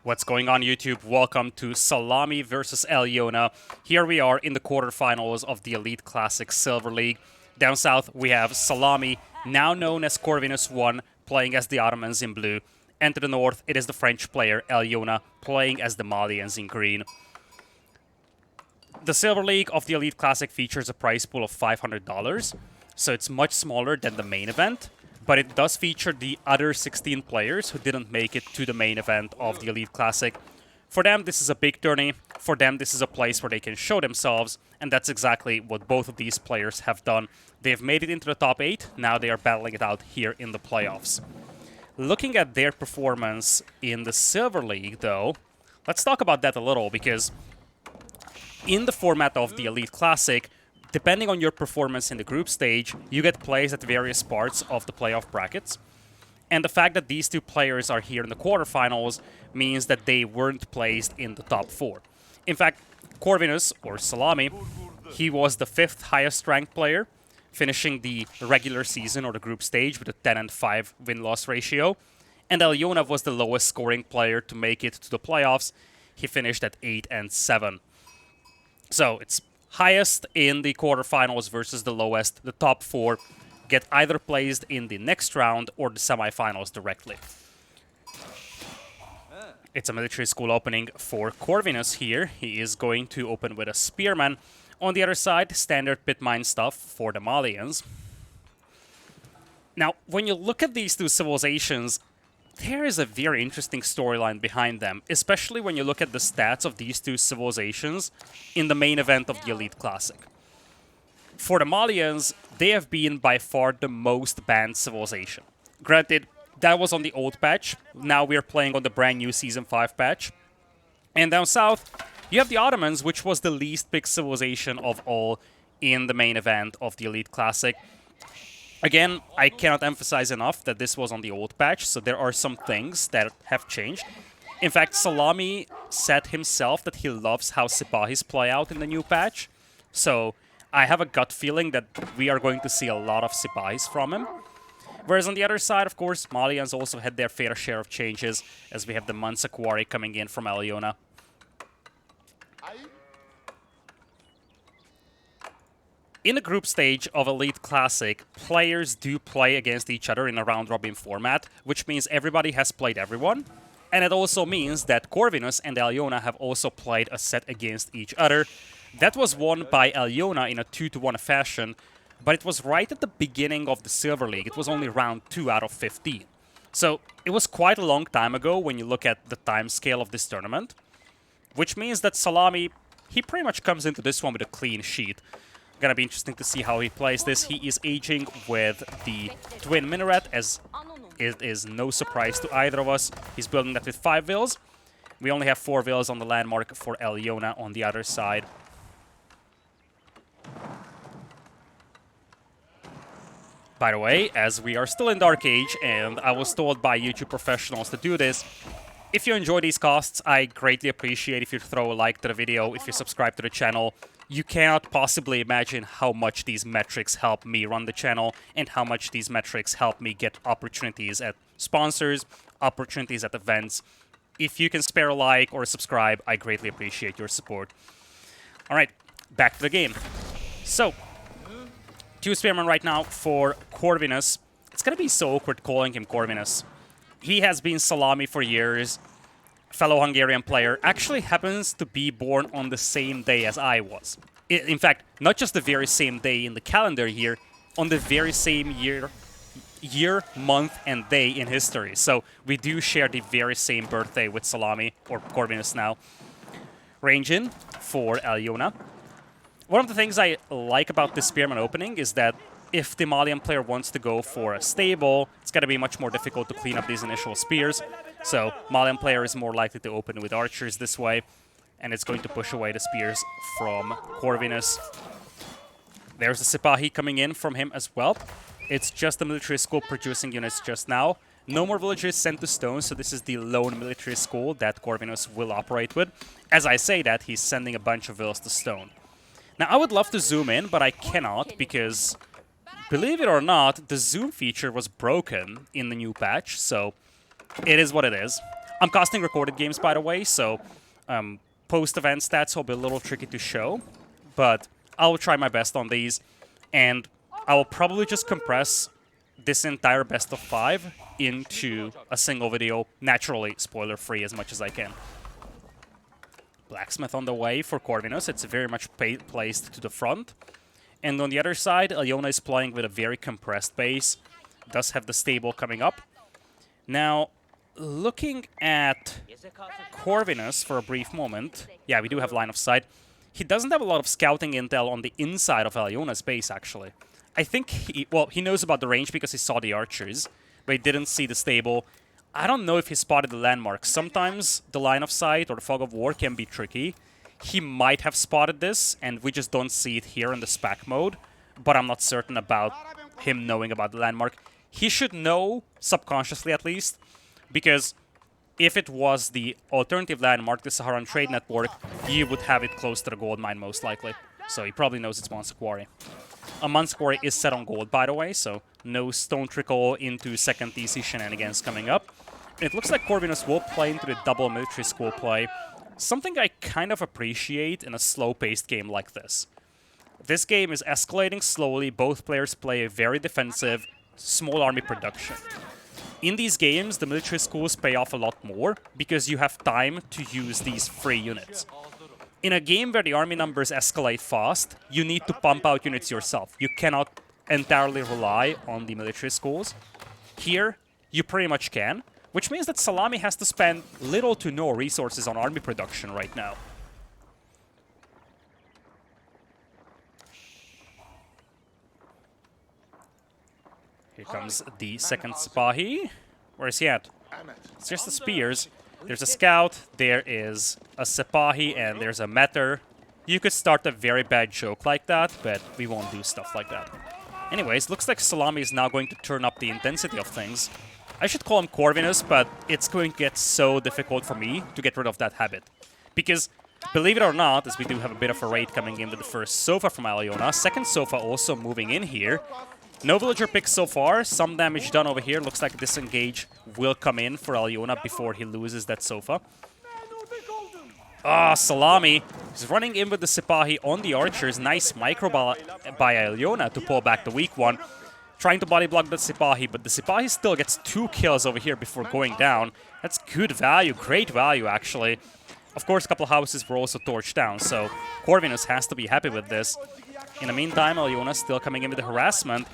What's going on, YouTube? Welcome to Szalami versus Elyona. Here we are in the quarterfinals of the Elite Classic Silver League. Down south, we have Szalami, now known as Corvinus1, playing as the Ottomans in blue. And to the north, it is the French player Elyona, playing as the Malians in green. The Silver League of the Elite Classic features a prize pool of $500, so it's much smaller than the main event. But it does feature the other 16 players who didn't make it to the main event of the Elite Classic. For them, this is a big tourney. For them, this is a place where they can show themselves, and that's exactly what both of these players have done. They've made it into the top 8, now they are battling it out here in the playoffs. Looking at their performance in the Silver League, though, let's talk about that a little, because in the format of the Elite Classic, depending on your performance in the group stage, you get placed at various parts of the playoff brackets. And the fact that these two players are here in the quarterfinals means that they weren't placed in the top 4. In fact, Corvinus, or Szalami, he was the 5th highest ranked player, finishing the regular season or the group stage with a 10-5 win-loss ratio. And Elyona was the lowest scoring player to make it to the playoffs. He finished at 8-7. So it's highest in the quarterfinals versus the lowest. The top 4 get either placed in the next round or the semifinals directly. It's a military school opening for Corvinus here. He is going to open with a spearman. On the other side, standard pit mine stuff for the Malians. Now, when you look at these two civilizations, there is a very interesting storyline behind them, especially when you look at the stats of these two civilizations in the main event of the Elite Classic. For the Malians, they have been by far the most banned civilization. Granted, that was on the old patch. Now we're playing on the brand new Season 5 patch. And down south, you have the Ottomans, which was the least picked civilization of all in the main event of the Elite Classic. Again, I cannot emphasize enough that this was on the old patch, so there are some things that have changed. In fact, Szalami said himself that he loves how Sipahis play out in the new patch. So I have a gut feeling that we are going to see a lot of Sipahis from him. Whereas on the other side, of course, Malians also had their fair share of changes, as we have the Mansa Quarry coming in from Elyona. In the group stage of Elite Classic, players do play against each other in a round-robin format, which means everybody has played everyone. And it also means that Corvinus and Elyona have also played a set against each other. That was won by Elyona in a 2-1 fashion, but it was right at the beginning of the Silver League. It was only round 2 out of 15. So it was quite a long time ago when you look at the time scale of this tournament, which means that Szalami, he pretty much comes into this one with a clean sheet. Gonna be interesting to see how he plays this. He is aging with the Twin Minaret, as it is no surprise to either of us. He's building that with 5 vills. We only have 4 vills on the landmark for Elyona on the other side. By the way, as we are still in Dark Age, and I was told by YouTube professionals to do this, if you enjoy these casts, I greatly appreciate if you throw a like to the video, if you subscribe to the channel. You cannot possibly imagine how much these metrics help me run the channel and how much these metrics help me get opportunities at sponsors, opportunities at events. If you can spare a like or a subscribe, I greatly appreciate your support. Alright, back to the game. So, 2 spearmen right now for Corvinus. It's gonna be so awkward calling him Corvinus. He has been Szalami for years. Fellow Hungarian player, actually happens to be born on the same day as I was. In fact, not just the very same day in the calendar year, on the very same year, month, and day in history. So we do share the very same birthday with Szalami, or Corvinus now. Range in for Elyona. One of the things I like about this spearman opening is that if the Malian player wants to go for a stable, it's going to be much more difficult to clean up these initial spears. So Malian player is more likely to open with archers this way, and it's going to push away the spears from Corvinus. There's a Sipahi coming in from him as well. It's just the military school producing units just now. No more villagers sent to stone, so this is the lone military school that Corvinus will operate with. As I say that, he's sending a bunch of villas to stone. Now, I would love to zoom in, but I cannot because, believe it or not, the zoom feature was broken in the new patch, so it is what it is. I'm casting recorded games, by the way, so post-event stats will be a little tricky to show, but I'll try my best on these, and I will probably just compress this entire best of 5 into a single video, naturally spoiler-free as much as I can. Blacksmith on the way for Corvinus. It's very much placed to the front. And on the other side, Elyona is playing with a very compressed base. Does have the stable coming up. Now, looking at Corvinus for a brief moment. Yeah, we do have line of sight. He doesn't have a lot of scouting intel on the inside of Elyona's base, actually. I think he knows about the range because he saw the archers, but he didn't see the stable. I don't know if he spotted the landmark. Sometimes the line of sight or the fog of war can be tricky. He might have spotted this, and we just don't see it here in the SPAC mode, but I'm not certain about him knowing about the landmark. He should know, subconsciously at least, because if it was the alternative landmark, the Saharan Trade Network, he would have it close to the gold mine most likely. So he probably knows it's Monster Quarry. A Monster Quarry is set on gold, by the way, so no stone trickle into second TC shenanigans coming up. It looks like Corvinus will play into the double military school play, something I kind of appreciate in a slow-paced game like this. This game is escalating slowly, both players play a very defensive, small army production. In these games, the military schools pay off a lot more, because you have time to use these free units. In a game where the army numbers escalate fast, you need to pump out units yourself. You cannot entirely rely on the military schools. Here, you pretty much can, which means that Szalami has to spend little to no resources on army production right now. Here comes the second Sipahi. Where is he at? It's just the spears. There's a scout, there is a Sipahi, and there's a meter. You could start a very bad joke like that, but we won't do stuff like that. Anyways, looks like Szalami is now going to turn up the intensity of things. I should call him Corvinus, but it's going to get so difficult for me to get rid of that habit. Because, believe it or not, as we do have a bit of a raid coming in with the first Sofa from Elyona, second Sofa also moving in here. No villager picks so far, some damage done over here. Looks like disengage will come in for Elyona before he loses that Sofa. Ah, Szalami is running in with the Sipahi on the archers. Nice micro by Elyona to pull back the weak one. Trying to body block the Sipahi, but the Sipahi still gets 2 kills over here before going down. That's good value, great value actually. Of course, a couple houses were also torched down, so Corvinus has to be happy with this. In the meantime, Elyona still coming in with the harassment.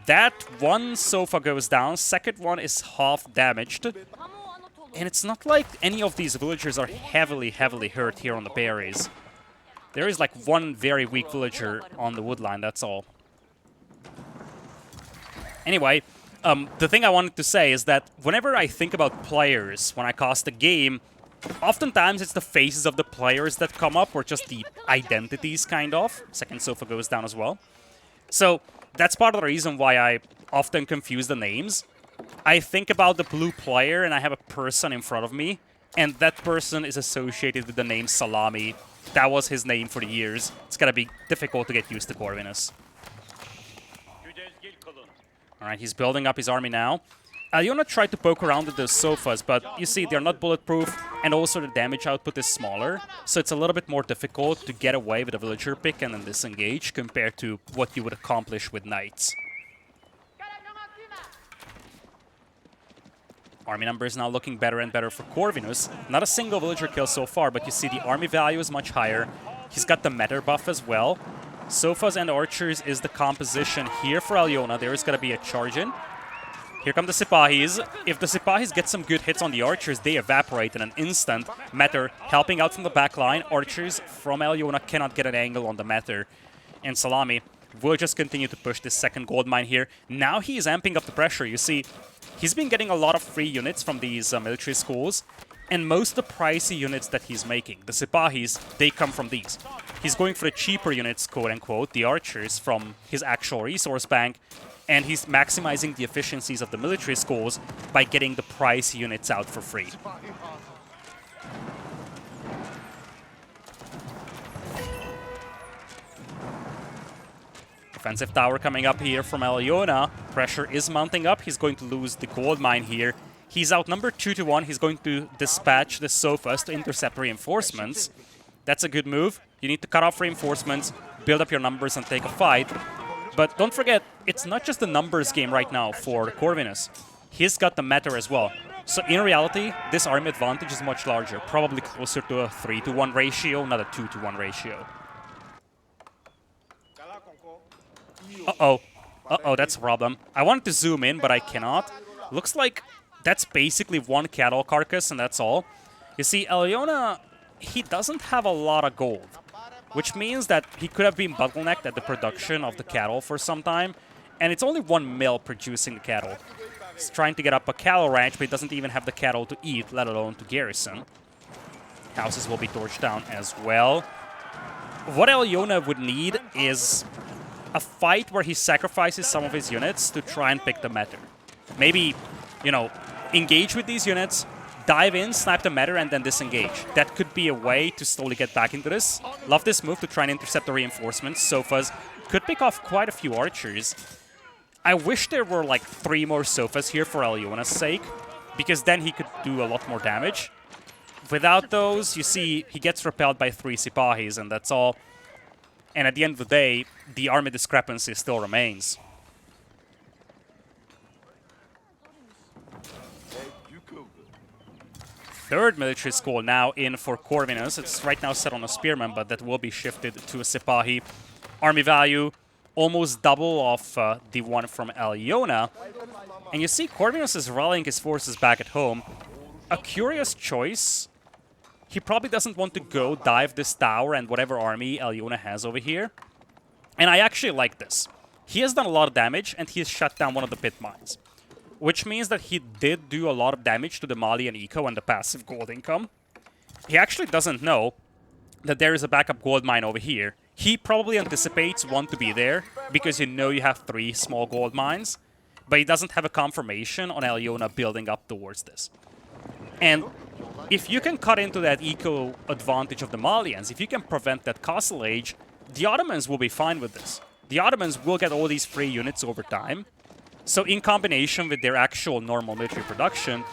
That one Sofa goes down, second one is half damaged. And it's not like any of these villagers are heavily hurt here on the berries. There is like one very weak villager on the woodline, that's all. Anyway, the thing I wanted to say is that whenever I think about players when I cast a game, oftentimes it's the faces of the players that come up, or just the identities, kind of. Second Sofa goes down as well. So that's part of the reason why I often confuse the names. I think about the blue player and I have a person in front of me, and that person is associated with the name Szalami. That was his name for the years. It's gonna be difficult to get used to Corvinus. Alright, he's building up his army now. Elyona tried to poke around with those Sofas, but you see, they're not bulletproof, and also the damage output is smaller, so it's a little bit more difficult to get away with a villager pick and then disengage compared to what you would accomplish with knights. Army number is now looking better and better for Corvinus. Not a single villager kill so far, but you see the army value is much higher. He's got the meta buff as well. Sofas and archers is the composition here for Elyona. There is going to be a charge in. Here come the Sipahis. If the Sipahis get some good hits on the archers, they evaporate in an instant. Meter helping out from the back line. Archers from Elyona cannot get an angle on the Meter. And Szalami will just continue to push this second gold mine here. Now he is amping up the pressure. You see, he's been getting a lot of free units from these military schools. And most of the pricey units that he's making, the Sipahis, they come from these. He's going for the cheaper units, quote-unquote, the archers from his actual resource bank. And he's maximizing the efficiencies of the military schools by getting the price units out for free. Defensive tower coming up here from Elyona. Pressure is mounting up. He's going to lose the gold mine here. He's outnumbered 2-1. He's going to dispatch the Sofas to intercept reinforcements. That's a good move. You need to cut off reinforcements, build up your numbers, and take a fight. But don't forget, it's not just the numbers game right now for Corvinus. He's got the matter as well. So in reality, this army advantage is much larger, probably closer to a 3-1 ratio, not a 2-1 ratio. Uh-oh. Uh-oh, that's a problem. I wanted to zoom in, but I cannot. Looks like that's basically one cattle carcass, and that's all. You see, Elyona, he doesn't have a lot of gold, which means that he could have been bottlenecked at the production of the cattle for some time, and it's only 1 mill producing the cattle. He's trying to get up a cattle ranch, but he doesn't even have the cattle to eat, let alone to garrison. Houses will be torched down as well. What Elyona would need is a fight where he sacrifices some of his units to try and pick the matter. Maybe, you know, engage with these units, dive in, snipe the matter, and then disengage. That could be a way to slowly get back into this. Love this move to try and intercept the reinforcements. Sofas could pick off quite a few archers. I wish there were like 3 more Sofas here for Elyona's sake, because then he could do a lot more damage. Without those, you see, he gets repelled by 3 Sipahis, and that's all. And at the end of the day, the army discrepancy still remains. Third military school now in for Corvinus. It's right now set on a spearman, but that will be shifted to a Sipahi. Army value almost double of the one from Elyona. And you see Corvinus is rallying his forces back at home. A curious choice. He probably doesn't want to go dive this tower and whatever army Elyona has over here. And I actually like this. He has done a lot of damage, and he has shut down one of the pit mines. Which means that he did do a lot of damage to the Malian eco and the passive gold income. He actually doesn't know that there is a backup gold mine over here. He probably anticipates one to be there, because you know you have 3 small gold mines. But he doesn't have a confirmation on Elyona building up towards this. And if you can cut into that eco advantage of the Malians, if you can prevent that castle age, the Ottomans will be fine with this. The Ottomans will get all these free units over time. So in combination with their actual normal military production,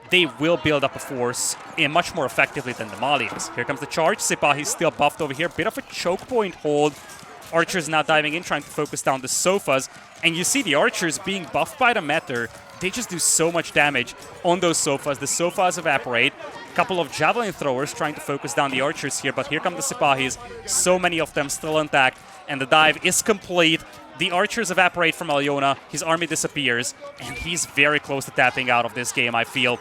they will build up a force much more effectively than the Malians. Here comes the charge. Sipahi's still buffed over here. Bit of a choke point hold. Archers now diving in, trying to focus down the Sofas. And you see the archers being buffed by the Meter. They just do so much damage on those Sofas. The Sofas evaporate. A couple of javelin throwers trying to focus down the archers here. But here come the Sipahis. So many of them still intact. And the dive is complete. The archers evaporate from Elyona, his army disappears, and he's very close to tapping out of this game, I feel.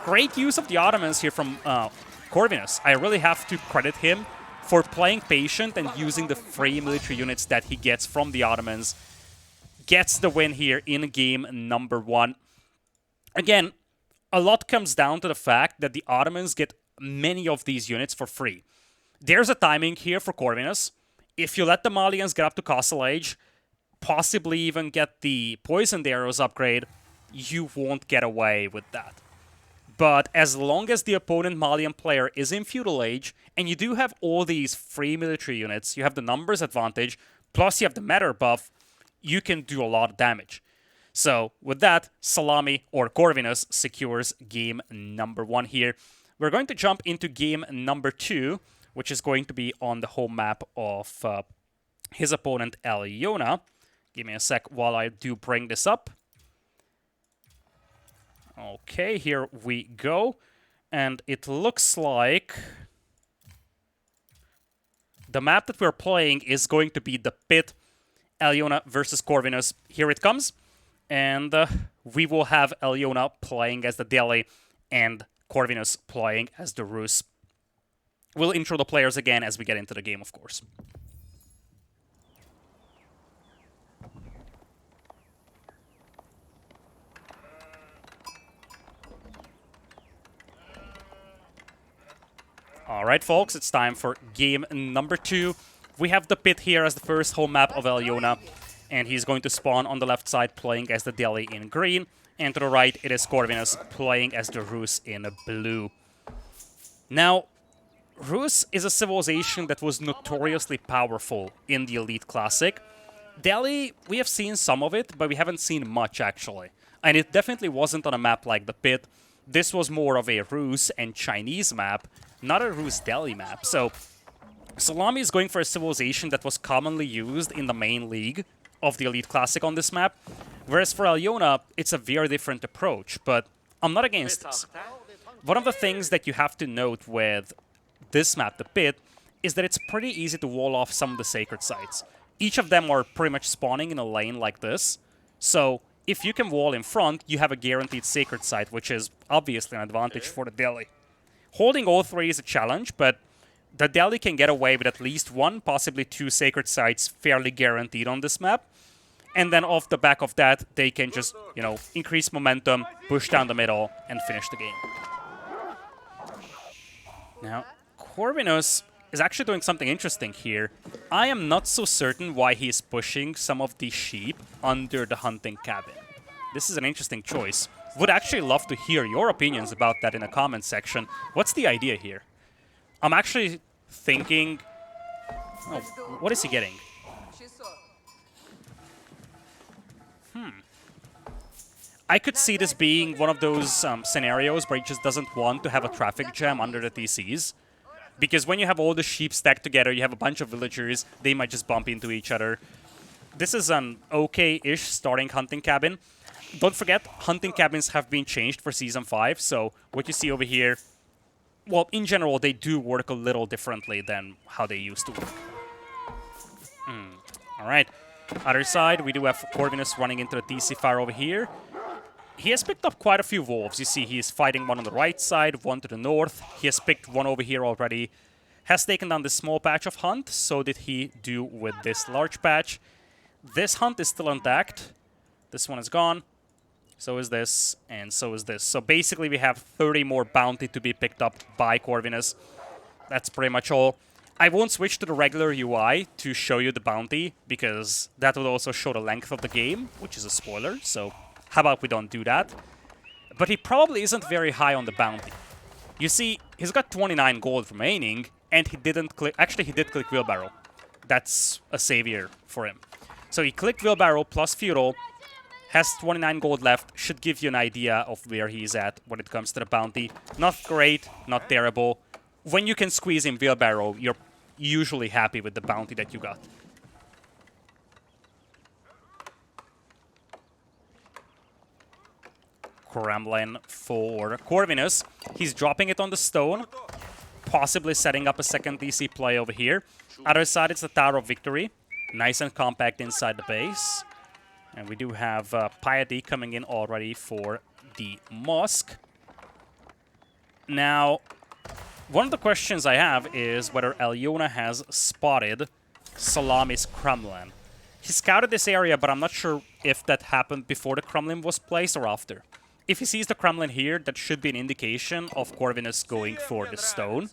Great use of the Ottomans here from Corvinus. I really have to credit him for playing patient and using the free military units that he gets from the Ottomans. Gets the win here in game number 1. Again, a lot comes down to the fact that the Ottomans get many of these units for free. There's a timing here for Corvinus. If you let the Malians get up to Castle Age, possibly even get the Poisoned Arrows upgrade, you won't get away with that. But as long as the opponent Malian player is in Feudal Age, and you do have all these free military units, you have the numbers advantage, plus you have the matter buff, you can do a lot of damage. So with that, Szalami or Corvinus secures game number 1 here. We're going to jump into game number 2, which is going to be on the home map of his opponent, Elyona. Give me a sec while I do bring this up. Okay, here we go. And it looks like the map that we're playing is going to be the pit. Elyona versus Corvinus. Here it comes. And we will have Elyona playing as the Delhi and Corvinus playing as the Rus. We'll intro the players again as we get into the game, of course. Alright, folks, it's time for game number 2. We have the pit here as the first home map of Elyona, and he's going to spawn on the left side playing as the Delhi in green, and to the right it is Corvinus playing as the Rus in blue. Now, Rus is a civilization that was notoriously powerful in the Elite Classic. Delhi, we have seen some of it, but we haven't seen much, actually. And it definitely wasn't on a map like the Pit. This was more of a Rus and Chinese map, not a Rus Delhi map. So Szalami is going for a civilization that was commonly used in the main league of the Elite Classic on this map, whereas for Elyona, it's a very different approach, but I'm not against this. One of the things that you have to note with this map, the Pit, is that it's pretty easy to wall off some of the sacred sites. Each of them are pretty much spawning in a lane like this, so if you can wall in front, you have a guaranteed sacred site, which is obviously an advantage for the Delhi. Holding all three is a challenge, but the Delhi can get away with at least one, possibly two sacred sites fairly guaranteed on this map. And then off the back of that, they can just, you know, increase momentum, push down the middle, and finish the game. Now, Corvinus is actually doing something interesting here. I am not so certain why he is pushing some of the sheep under the hunting cabin. This is an interesting choice. Would actually love to hear your opinions about that in the comment section. What's the idea here? I'm actually thinking... Oh, what is he getting? I could see this being one of those scenarios where he just doesn't want to have a traffic jam under the TCs. Because when you have all the sheep stacked together, you have a bunch of villagers, they might just bump into each other. This is an okay-ish starting hunting cabin. Don't forget, hunting cabins have been changed for Season 5, so what you see over here, well, in general, they do work a little differently than how they used to work. Alright, other side, we do have Corvinus running into the TC fire over here. He has picked up quite a few wolves. You see, he is fighting one on the right side, one to the north. He has picked one over here already. Has taken down this small patch of hunt. So did he do with this large patch. This hunt is still intact. This one is gone. So is this, and so is this. So basically, we have 30 more bounty to be picked up by Corvinus. That's pretty much all. I won't switch to the regular UI to show you the bounty, because that would also show the length of the game, which is a spoiler, so... How about we don't do that? But he probably isn't very high on the bounty. You see, he's got 29 gold remaining, and he didn't click... Actually, he did click Wheelbarrow. That's a savior for him. So he clicked Wheelbarrow plus Feudal, has 29 gold left, should give you an idea of where he's at when it comes to the bounty. Not great, not terrible. When you can squeeze in Wheelbarrow, you're usually happy with the bounty that you got. Kremlin for Corvinus. He's dropping it on the stone, possibly setting up a second DC play over here. Other side, it's the Tower of Victory. Nice and compact inside the base. And we do have Piety coming in already for the Mosque. Now, one of the questions I have is whether Elyona has spotted Szalami's Kremlin. He scouted this area, but I'm not sure if that happened before the Kremlin was placed or after. If he sees the Kremlin here, that should be an indication of Corvinus going for the stone.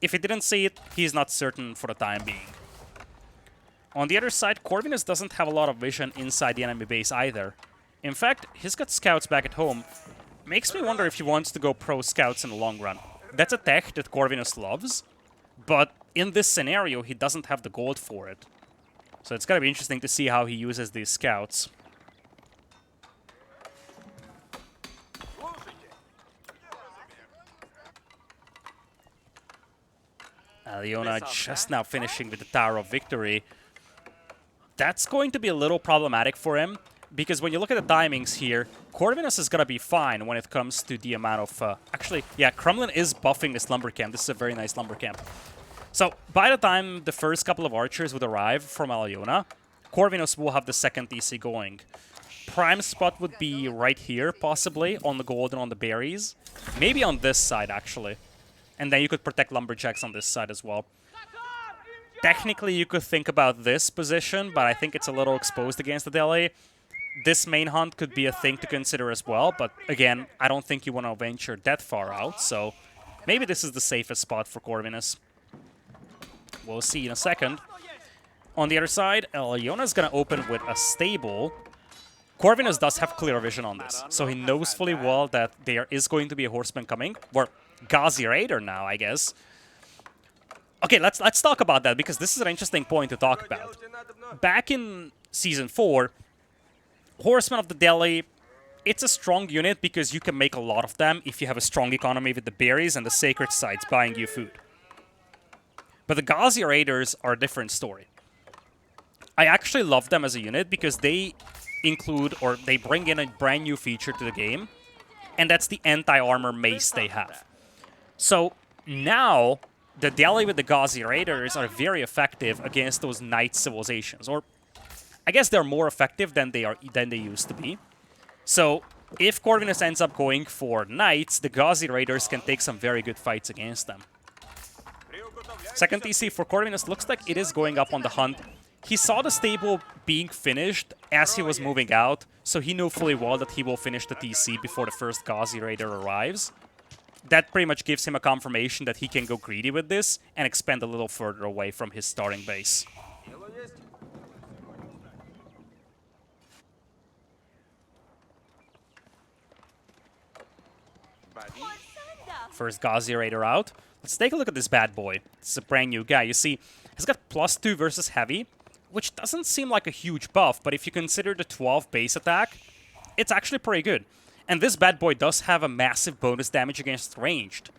If he didn't see it, he's not certain for the time being. On the other side, Corvinus doesn't have a lot of vision inside the enemy base either. In fact, he's got scouts back at home. Makes me wonder if he wants to go pro scouts in the long run. That's a tech that Corvinus loves, but in this scenario, he doesn't have the gold for it. So it's gonna be interesting to see how he uses these scouts. Elyona just now finishing with the Tower of Victory. That's going to be a little problematic for him, because when you look at the timings here, Corvinus is going to be fine when it comes to the amount of... Actually, yeah, Kremlin is buffing this lumber camp. This is a very nice lumber camp. So, by the time the first couple of archers would arrive from Elyona, Corvinus will have the second DC going. Prime spot would be right here, possibly, on the gold and on the berries. Maybe on this side, actually. And then you could protect lumberjacks on this side as well. Technically, you could think about this position, but I think it's a little exposed against the Delhi. This main hunt could be a thing to consider as well, but again, I don't think you want to venture that far out, so maybe this is the safest spot for Corvinus. We'll see in a second. On the other side, Elyona is going to open with a stable. Corvinus does have clear vision on this, so he knows fully well that there is going to be a horseman coming, or Ghazi Raider now, I guess. Okay, let's talk about that, because this is an interesting point to talk about. Back in Season 4, Horsemen of the Delhi, It's a strong unit because you can make a lot of them if you have a strong economy with the berries and the sacred sites buying you food. But the Ghazi Raiders are a different story. I actually love them as a unit because they include, or they bring in a brand new feature to the game, and that's the anti-armor mace they have. So now, the Delhi with the Ghazi Raiders are very effective against those Knight civilizations, or I guess they're more effective than they used to be. So if Corvinus ends up going for Knights, the Ghazi Raiders can take some very good fights against them. Second TC for Corvinus looks like it is going up on the hunt. He saw the stable being finished as he was moving out, so he knew fully well that he will finish the TC before the first Ghazi Raider arrives. That pretty much gives him a confirmation that he can go greedy with this and expand a little further away from his starting base. First Ghazi Raider out. Let's take a look at this bad boy. This is a brand new guy. You see, he's got +2 versus heavy, which doesn't seem like a huge buff, but if you consider the 12 base attack, it's actually pretty good. And this bad boy does have a massive bonus damage against ranged.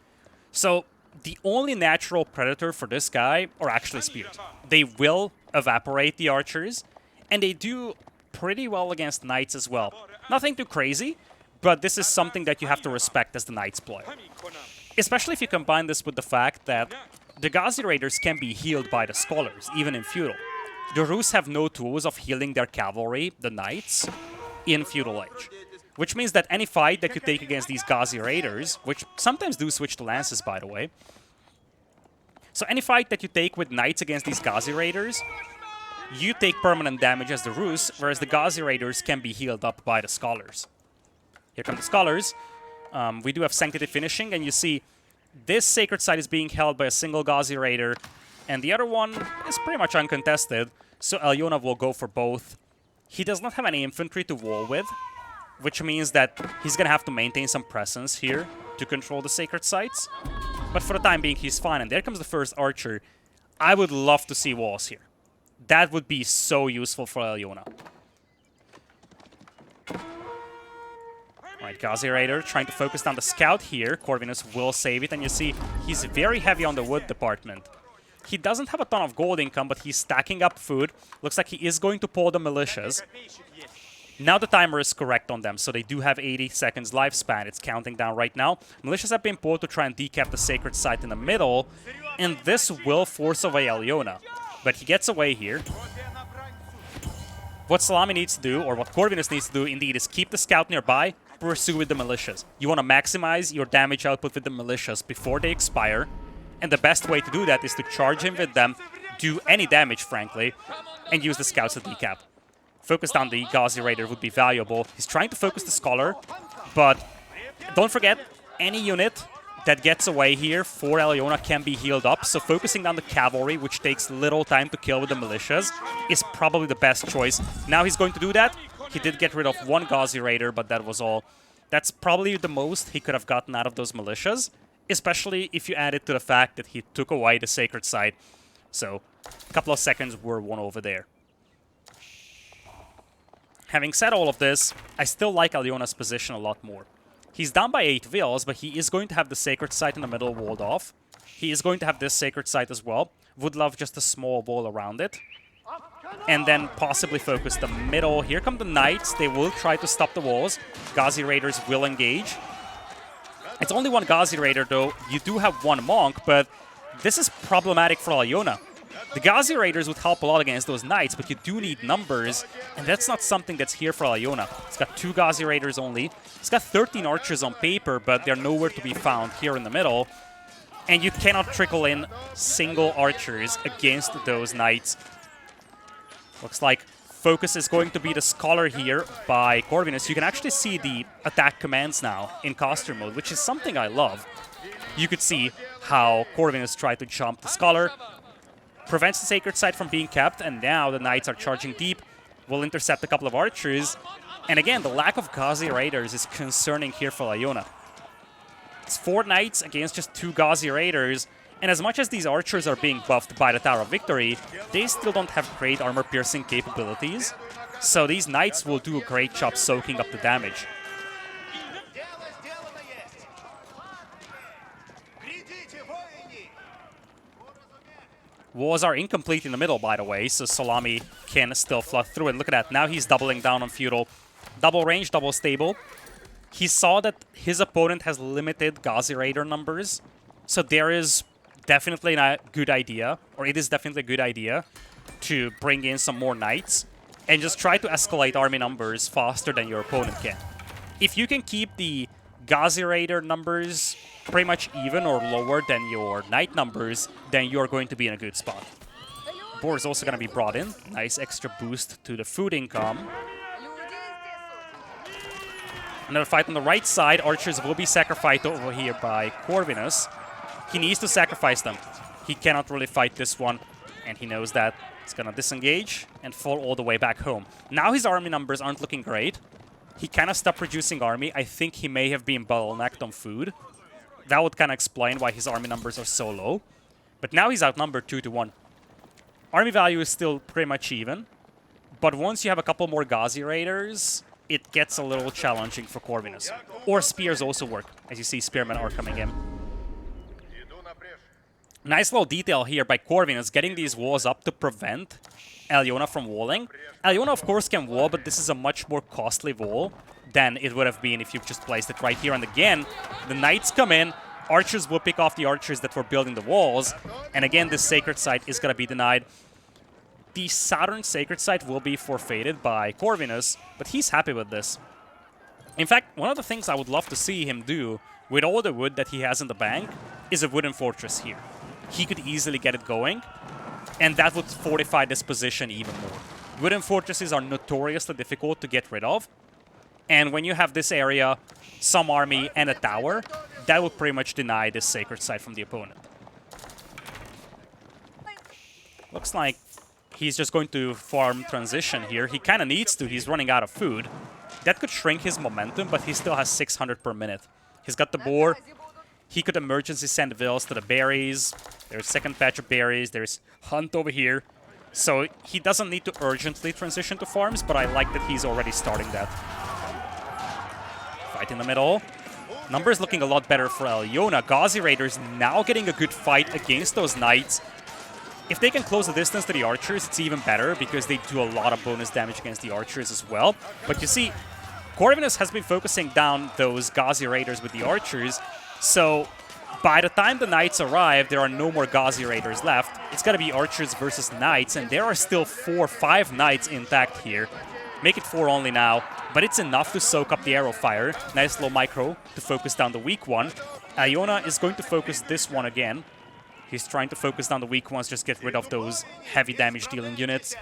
So the only natural predator for this guy are actually spears. They will evaporate the archers, and they do pretty well against knights as well. Nothing too crazy, but this is something that you have to respect as the Knights player. Especially if you combine this with the fact that the Ghazi Raiders can be healed by the Scholars, even in Feudal. The Rus have no tools of healing their cavalry, the Knights, in Feudal Age. Which means that any fight that you take against these Ghazi Raiders, which sometimes do switch to Lances, by the way. So any fight that you take with Knights against these Ghazi Raiders, you take permanent damage as the Rus, whereas the Ghazi Raiders can be healed up by the Scholars. Here come the Scholars. We do have Sanctity finishing, and you see this Sacred Site is being held by a single Ghazi Raider, and the other one is pretty much uncontested, so Elyona will go for both. He does not have any infantry to wall with, which means that he's going to have to maintain some presence here to control the Sacred Sites. But for the time being, he's fine, and there comes the first Archer. I would love to see walls here. That would be so useful for Elyona. Alright, Ghazi Raider trying to focus down the scout here. Corvinus will save it, and you see he's very heavy on the wood department. He doesn't have a ton of gold income, but he's stacking up food. Looks like he is going to pull the militias. Now the timer is correct on them, so they do have 80 seconds lifespan. It's counting down right now. Militias have been pulled to try and decap the Sacred Site in the middle, and this will force away Elyona. But he gets away here. What Szalami needs to do, or what Corvinus needs to do, indeed, is keep the scout nearby, pursue with the militias. You want to maximize your damage output with the militias before they expire, and the best way to do that is to charge him with them, do any damage, frankly, and use the scouts to decap. Focus down the Ghazi Raider would be valuable. He's trying to focus the Scholar, but don't forget, any unit that gets away here for Elyona can be healed up, so focusing on the cavalry, which takes little time to kill with the militias, is probably the best choice. Now he's going to do that. He did get rid of one Ghazi Raider, but that was all. That's probably the most he could have gotten out of those militias, especially if you add it to the fact that he took away the Sacred Site. So, a couple of seconds were won over there. Having said all of this, I still like Elyona's position a lot more. He's down by 8 vills, but he is going to have the Sacred Site in the middle walled off. He is going to have this Sacred Site as well. Would love just a small wall around it. And then possibly focus the middle. Here come the Knights. They will try to stop the walls. Ghazi Raiders will engage. It's only one Ghazi Raider, though. You do have one Monk, but this is problematic for Elyona. The Ghazi Raiders would help a lot against those Knights, but you do need numbers, and that's not something that's here for Elyona. It's got 2 Ghazi Raiders only. It's got 13 archers on paper, but they're nowhere to be found here in the middle. And you cannot trickle in single archers against those Knights. Looks like focus is going to be the Scholar here by Corvinus. You can actually see the attack commands now in caster mode, which is something I love. You could see how Corvinus tried to jump the Scholar, prevents the Sacred Site from being kept, and now the Knights are charging deep, will intercept a couple of archers. And again, the lack of Ghazi Raiders is concerning here for Elyona. It's 4 Knights against just 2 Ghazi Raiders, and as much as these archers are being buffed by the Tower of Victory, they still don't have great armor-piercing capabilities, so these Knights will do a great job soaking up the damage. Walls are incomplete in the middle, by the way, so Szalami can still flood through it. Look at that. Now he's doubling down on Feudal. Double range, double stable. He saw that his opponent has limited Ghazi Raider numbers, so there is definitely a good idea, or it is definitely a good idea, to bring in some more Knights and just try to escalate army numbers faster than your opponent can. If you can keep the Ghazi Raider numbers pretty much even or lower than your Knight numbers, then you're going to be in a good spot. Boar is also going to be brought in. Nice extra boost to the food income. Another fight on the right side. Archers will be sacrificed over here by Corvinus. He needs to sacrifice them. He cannot really fight this one, and he knows that. He's going to disengage and fall all the way back home. Now his army numbers aren't looking great. He kind of stopped producing army. I think he may have been bottlenecked on food. That would kind of explain why his army numbers are so low. But now he's outnumbered 2-1. Army value is still pretty much even. But once you have a couple more Ghazi Raiders, it gets a little challenging for Corvinus. Or spears also work. As you see, spearmen are coming in. Nice little detail here by Corvinus, getting these walls up to prevent Elyona from walling. Elyona, of course, can wall, but this is a much more costly wall than it would have been if you just placed it right here. And again, the Knights come in, Archers will pick off the Archers that were building the walls, and again, this Sacred Site is going to be denied. The Southern Sacred Site will be forfeited by Corvinus, but he's happy with this. In fact, one of the things I would love to see him do with all the wood that he has in the bank is a wooden fortress here. He could easily get it going, and that would fortify this position even more. Wooden fortresses are notoriously difficult to get rid of, and when you have this area, some army, and a tower, that will pretty much deny this Sacred Site from the opponent. Looks like he's just going to farm transition here. He kind of needs to. He's running out of food. That could shrink his momentum, but he still has 600 per minute. He's got the boar. He could emergency send vills to the berries. There's second patch of berries. There's hunt over here. So he doesn't need to urgently transition to farms, but I like that he's already starting that. Fight in the middle. Numbers looking a lot better for Elyona. Ghazi Raiders now getting a good fight against those Knights. If they can close the distance to the Archers, it's even better because they do a lot of bonus damage against the Archers as well. But you see, Corvinus has been focusing down those Ghazi Raiders with the Archers, so by the time the Knights arrive, there are no more Ghazi Raiders left. It's going to be Archers versus Knights, and there are still 4-5 Knights intact here. Make it 4 only now, but it's enough to soak up the arrow fire. Nice little micro to focus down the weak one. Elyona is going to focus this one again. He's trying to focus down the weak ones, just get rid of those heavy damage dealing units.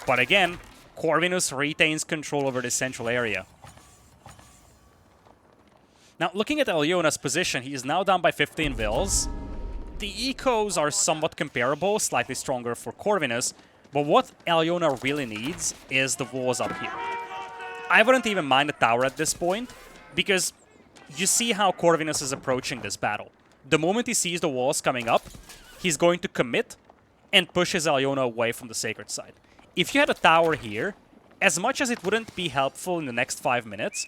But again, Corvinus retains control over the central area. Now, looking at Elyona's position, he is now down by 15 vills. The ecos are somewhat comparable, slightly stronger for Corvinus, but what Elyona really needs is the walls up here. I wouldn't even mind the tower at this point, because you see how Corvinus is approaching this battle. The moment he sees the walls coming up, he's going to commit and push his Elyona away from the Sacred Site. If you had a tower here, as much as it wouldn't be helpful in the next 5 minutes,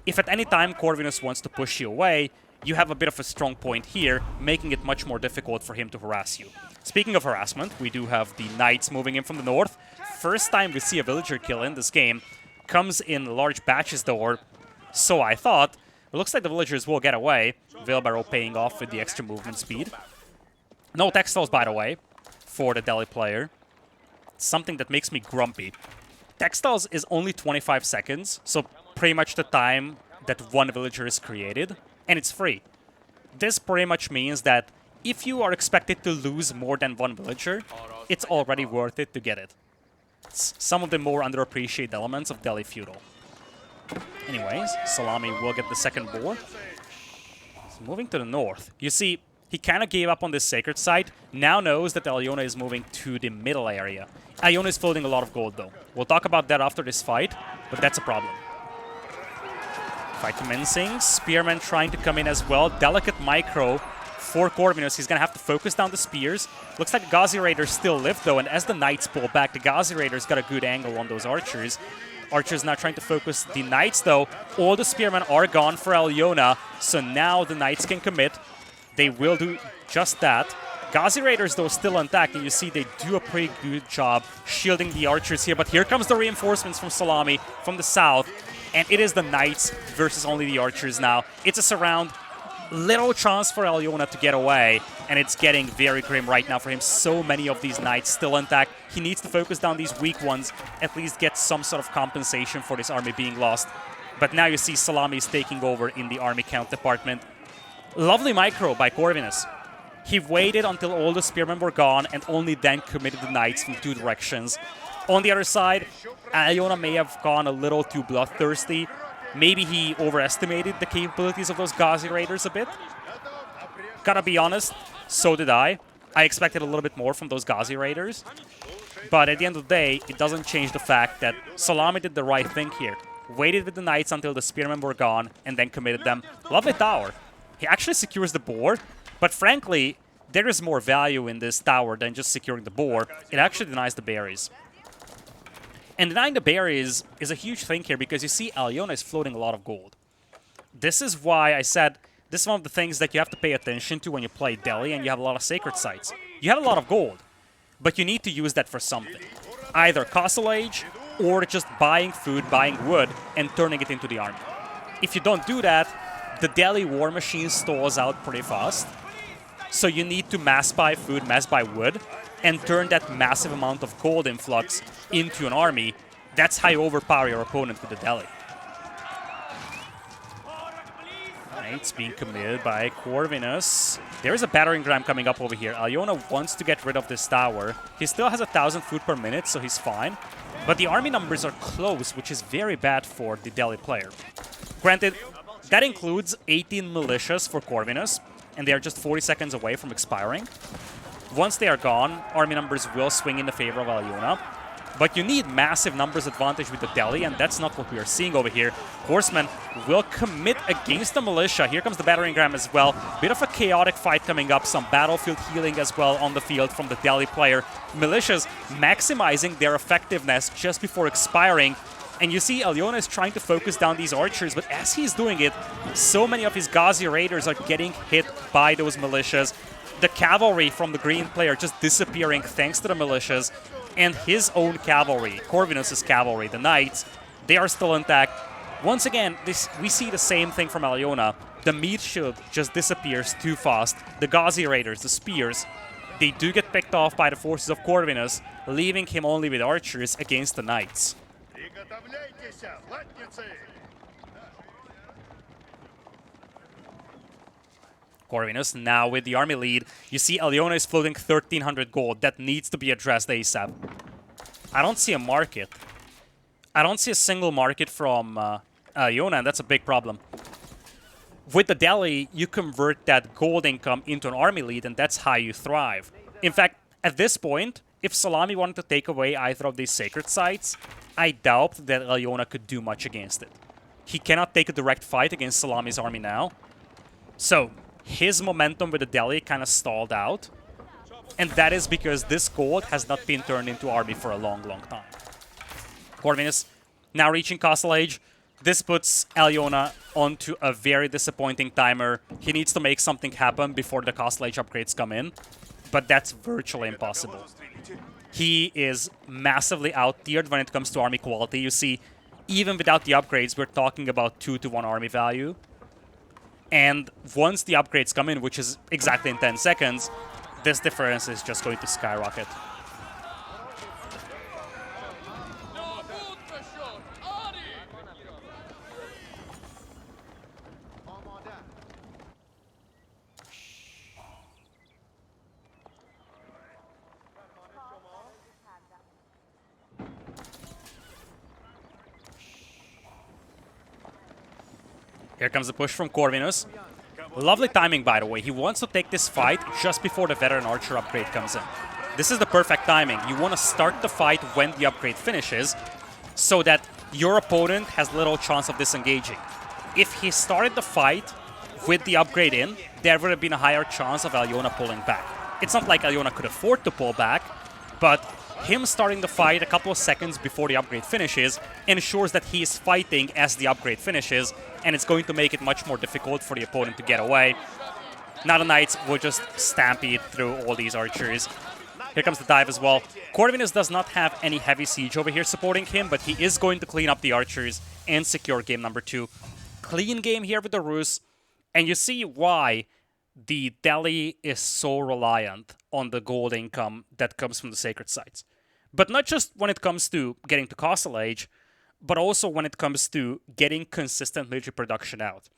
if at any time Corvinus wants to push you away, you have a bit of a strong point here, making it much more difficult for him to harass you. Speaking of harassment, we do have the Knights moving in from the north. First time we see a villager kill in this game. Comes in large batches though, or so I thought. It looks like the villagers will get away. Wheelbarrow paying off with the extra movement speed. No textiles, by the way, for the Delhi player. It's something that makes me grumpy. Textiles is only 25 seconds, so pretty much the time that one villager is created, and it's free. This pretty much means that if you are expected to lose more than one villager, it's already worth it to get it. It's some of the more underappreciated elements of Delhi Feudal. Anyways, Szalami will get the second boar. He's moving to the north. You see, he kind of gave up on this Sacred Site, now knows that Elyona is moving to the middle area. Elyona is floating a lot of gold though. We'll talk about that after this fight, but that's a problem. Fight commencing, Spearman trying to come in as well. Delicate micro for Corvinus. He's going to have to focus down the spears. Looks like the Ghazi Raiders still live though, and as the Knights pull back, the Ghazi Raiders got a good angle on those Archers. Archers now trying to focus the Knights though. All the Spearmen are gone for Elyona, so now the Knights can commit. They will do just that. Ghazi Raiders, though, still intact, and you see they do a pretty good job shielding the archers here. But here comes the reinforcements from Szalami from the south, and it is the Knights versus only the archers now. It's a surround. Little chance for Elyona to get away, and it's getting very grim right now for him. So many of these Knights still intact. He needs to focus down these weak ones, at least get some sort of compensation for this army being lost. But now you see Szalami is taking over in the army count department. Lovely micro by Corvinus. He waited until all the spearmen were gone and only then committed the Knights from two directions. On the other side, Elyona may have gone a little too bloodthirsty. Maybe he overestimated the capabilities of those Ghazi Raiders a bit. Gotta be honest, so did I. I expected a little bit more from those Ghazi Raiders. But at the end of the day, it doesn't change the fact that Szalami did the right thing here. Waited with the Knights until the spearmen were gone and then committed them. Lovely tower. He actually secures the boar, but frankly, there is more value in this tower than just securing the boar. It actually denies the berries. And denying the berries is a huge thing here because you see Elyona is floating a lot of gold. This is why I said this is one of the things that you have to pay attention to when you play Delhi and you have a lot of sacred sites. You have a lot of gold, but you need to use that for something. Either Castle Age or just buying food, buying wood, and turning it into the army. If you don't do that, the Delhi war machine stalls out pretty fast. So you need to mass buy food, mass buy wood, and turn that massive amount of gold influx into an army. That's how you overpower your opponent with the Delhi. It's being committed by Corvinus. There is a battering ram coming up over here. Elyona wants to get rid of this tower. He still has 1,000 food per minute, so he's fine. But the army numbers are close, which is very bad for the Delhi player. Granted, that includes 18 militias for Corvinus, and they are just 40 seconds away from expiring. Once they are gone, army numbers will swing in the favor of Elyona. But you need massive numbers advantage with the Delhi, and that's not what we are seeing over here. Horsemen will commit against the militia. Here comes the battering ram as well. Bit of a chaotic fight coming up. Some battlefield healing as well on the field from the Delhi player. Militias maximizing their effectiveness just before expiring. And you see Elyona is trying to focus down these archers, but as he's doing it, so many of his Ghazi Raiders are getting hit by those militias. The cavalry from the green player just disappearing thanks to the militias. And his own cavalry, Corvinus' cavalry, the Knights, they are still intact. Once again, we see the same thing from Elyona. The meat shield just disappears too fast. The Ghazi Raiders, the spears, they do get picked off by the forces of Corvinus, leaving him only with archers against the Knights. Corvinus now with the army lead. You see Elyona is floating 1,300 gold. That needs to be addressed ASAP. I don't see a market. I don't see a single market from Elyona, and that's a big problem. With the Delhi, you convert that gold income into an army lead, and that's how you thrive. In fact, at this point, if Szalami wanted to take away either of these sacred sites, I doubt that Elyona could do much against it. He cannot take a direct fight against Szalami's army now. So his momentum with the Delhi kind of stalled out. And that is because this gold has not been turned into army for a long, long time. Corvinus now reaching Castle Age. This puts Elyona onto a very disappointing timer. He needs to make something happen before the Castle Age upgrades come in. But that's virtually impossible. He is massively out-tiered when it comes to army quality. You see, even without the upgrades, we're talking about 2-to-1 army value. And once the upgrades come in, which is exactly in 10 seconds, this difference is just going to skyrocket. Here comes the push from Corvinus. Lovely timing, by the way. He wants to take this fight just before the Veteran Archer upgrade comes in. This is the perfect timing. You want to start the fight when the upgrade finishes so that your opponent has little chance of disengaging. If he started the fight with the upgrade in, there would have been a higher chance of Elyona pulling back. It's not like Elyona could afford to pull back, but him starting the fight a couple of seconds before the upgrade finishes ensures that he is fighting as the upgrade finishes, and it's going to make it much more difficult for the opponent to get away. Now the Knights will just stampede through all these archers. Here comes the dive as well. Corvinus does not have any heavy siege over here supporting him, but he is going to clean up the archers and secure game number 2. Clean game here with the Rus, and you see why the Delhi is so reliant on the gold income that comes from the sacred sites. But not just when it comes to getting to Castle Age, but also when it comes to getting consistent military production out.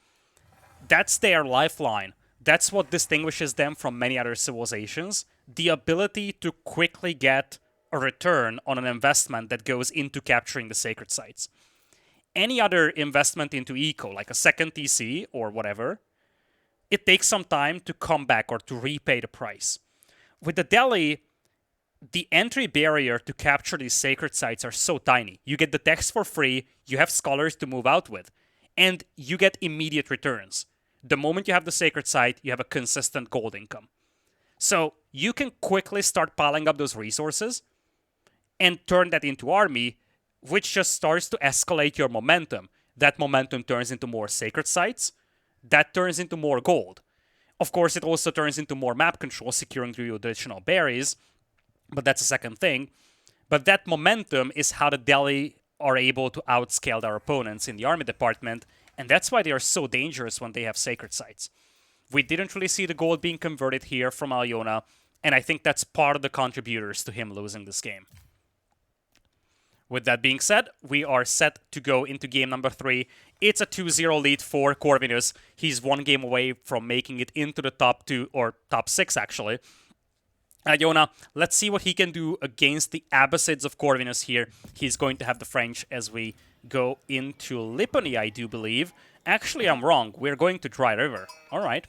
That's their lifeline. That's what distinguishes them from many other civilizations. The ability to quickly get a return on an investment that goes into capturing the sacred sites. Any other investment into eco, like a second TC or whatever, it takes some time to come back or to repay the price. With the Delhi, the entry barrier to capture these sacred sites are so tiny. You get the text for free, you have scholars to move out with, and you get immediate returns. The moment you have the sacred site, you have a consistent gold income. So you can quickly start piling up those resources and turn that into army, which just starts to escalate your momentum. That momentum turns into more sacred sites. That turns into more gold. Of course, it also turns into more map control, securing through additional berries, but that's a second thing. But that momentum is how the Delhi are able to outscale their opponents in the army department, and that's why they are so dangerous when they have sacred sites. We didn't really see the gold being converted here from Elyona, and I think that's part of the contributors to him losing this game. With that being said, we are set to go into game number 3. It's a 2-0 lead for Corvinus. He's one game away from making it into the top 2, or top 6 actually. Elyona, let's see what he can do against the Abbasids of Corvinus here. He's going to have the French as we go into Lipony, I do believe. Actually, I'm wrong. We're going to Dry River. All right.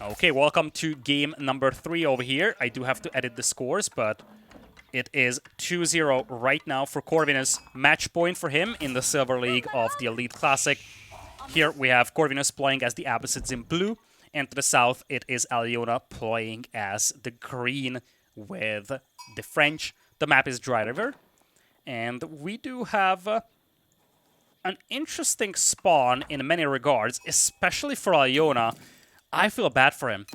Okay, welcome to game number 3 over here. I do have to edit the scores, but it is 2-0 right now for Corvinus. Match point for him in the Silver League of the Elite Classic. Here we have Corvinus playing as the Abbasids in blue. And to the south, it is Elyona playing as the green with the French. The map is Dry River. And we do have an interesting spawn in many regards, especially for Elyona. I feel bad for him.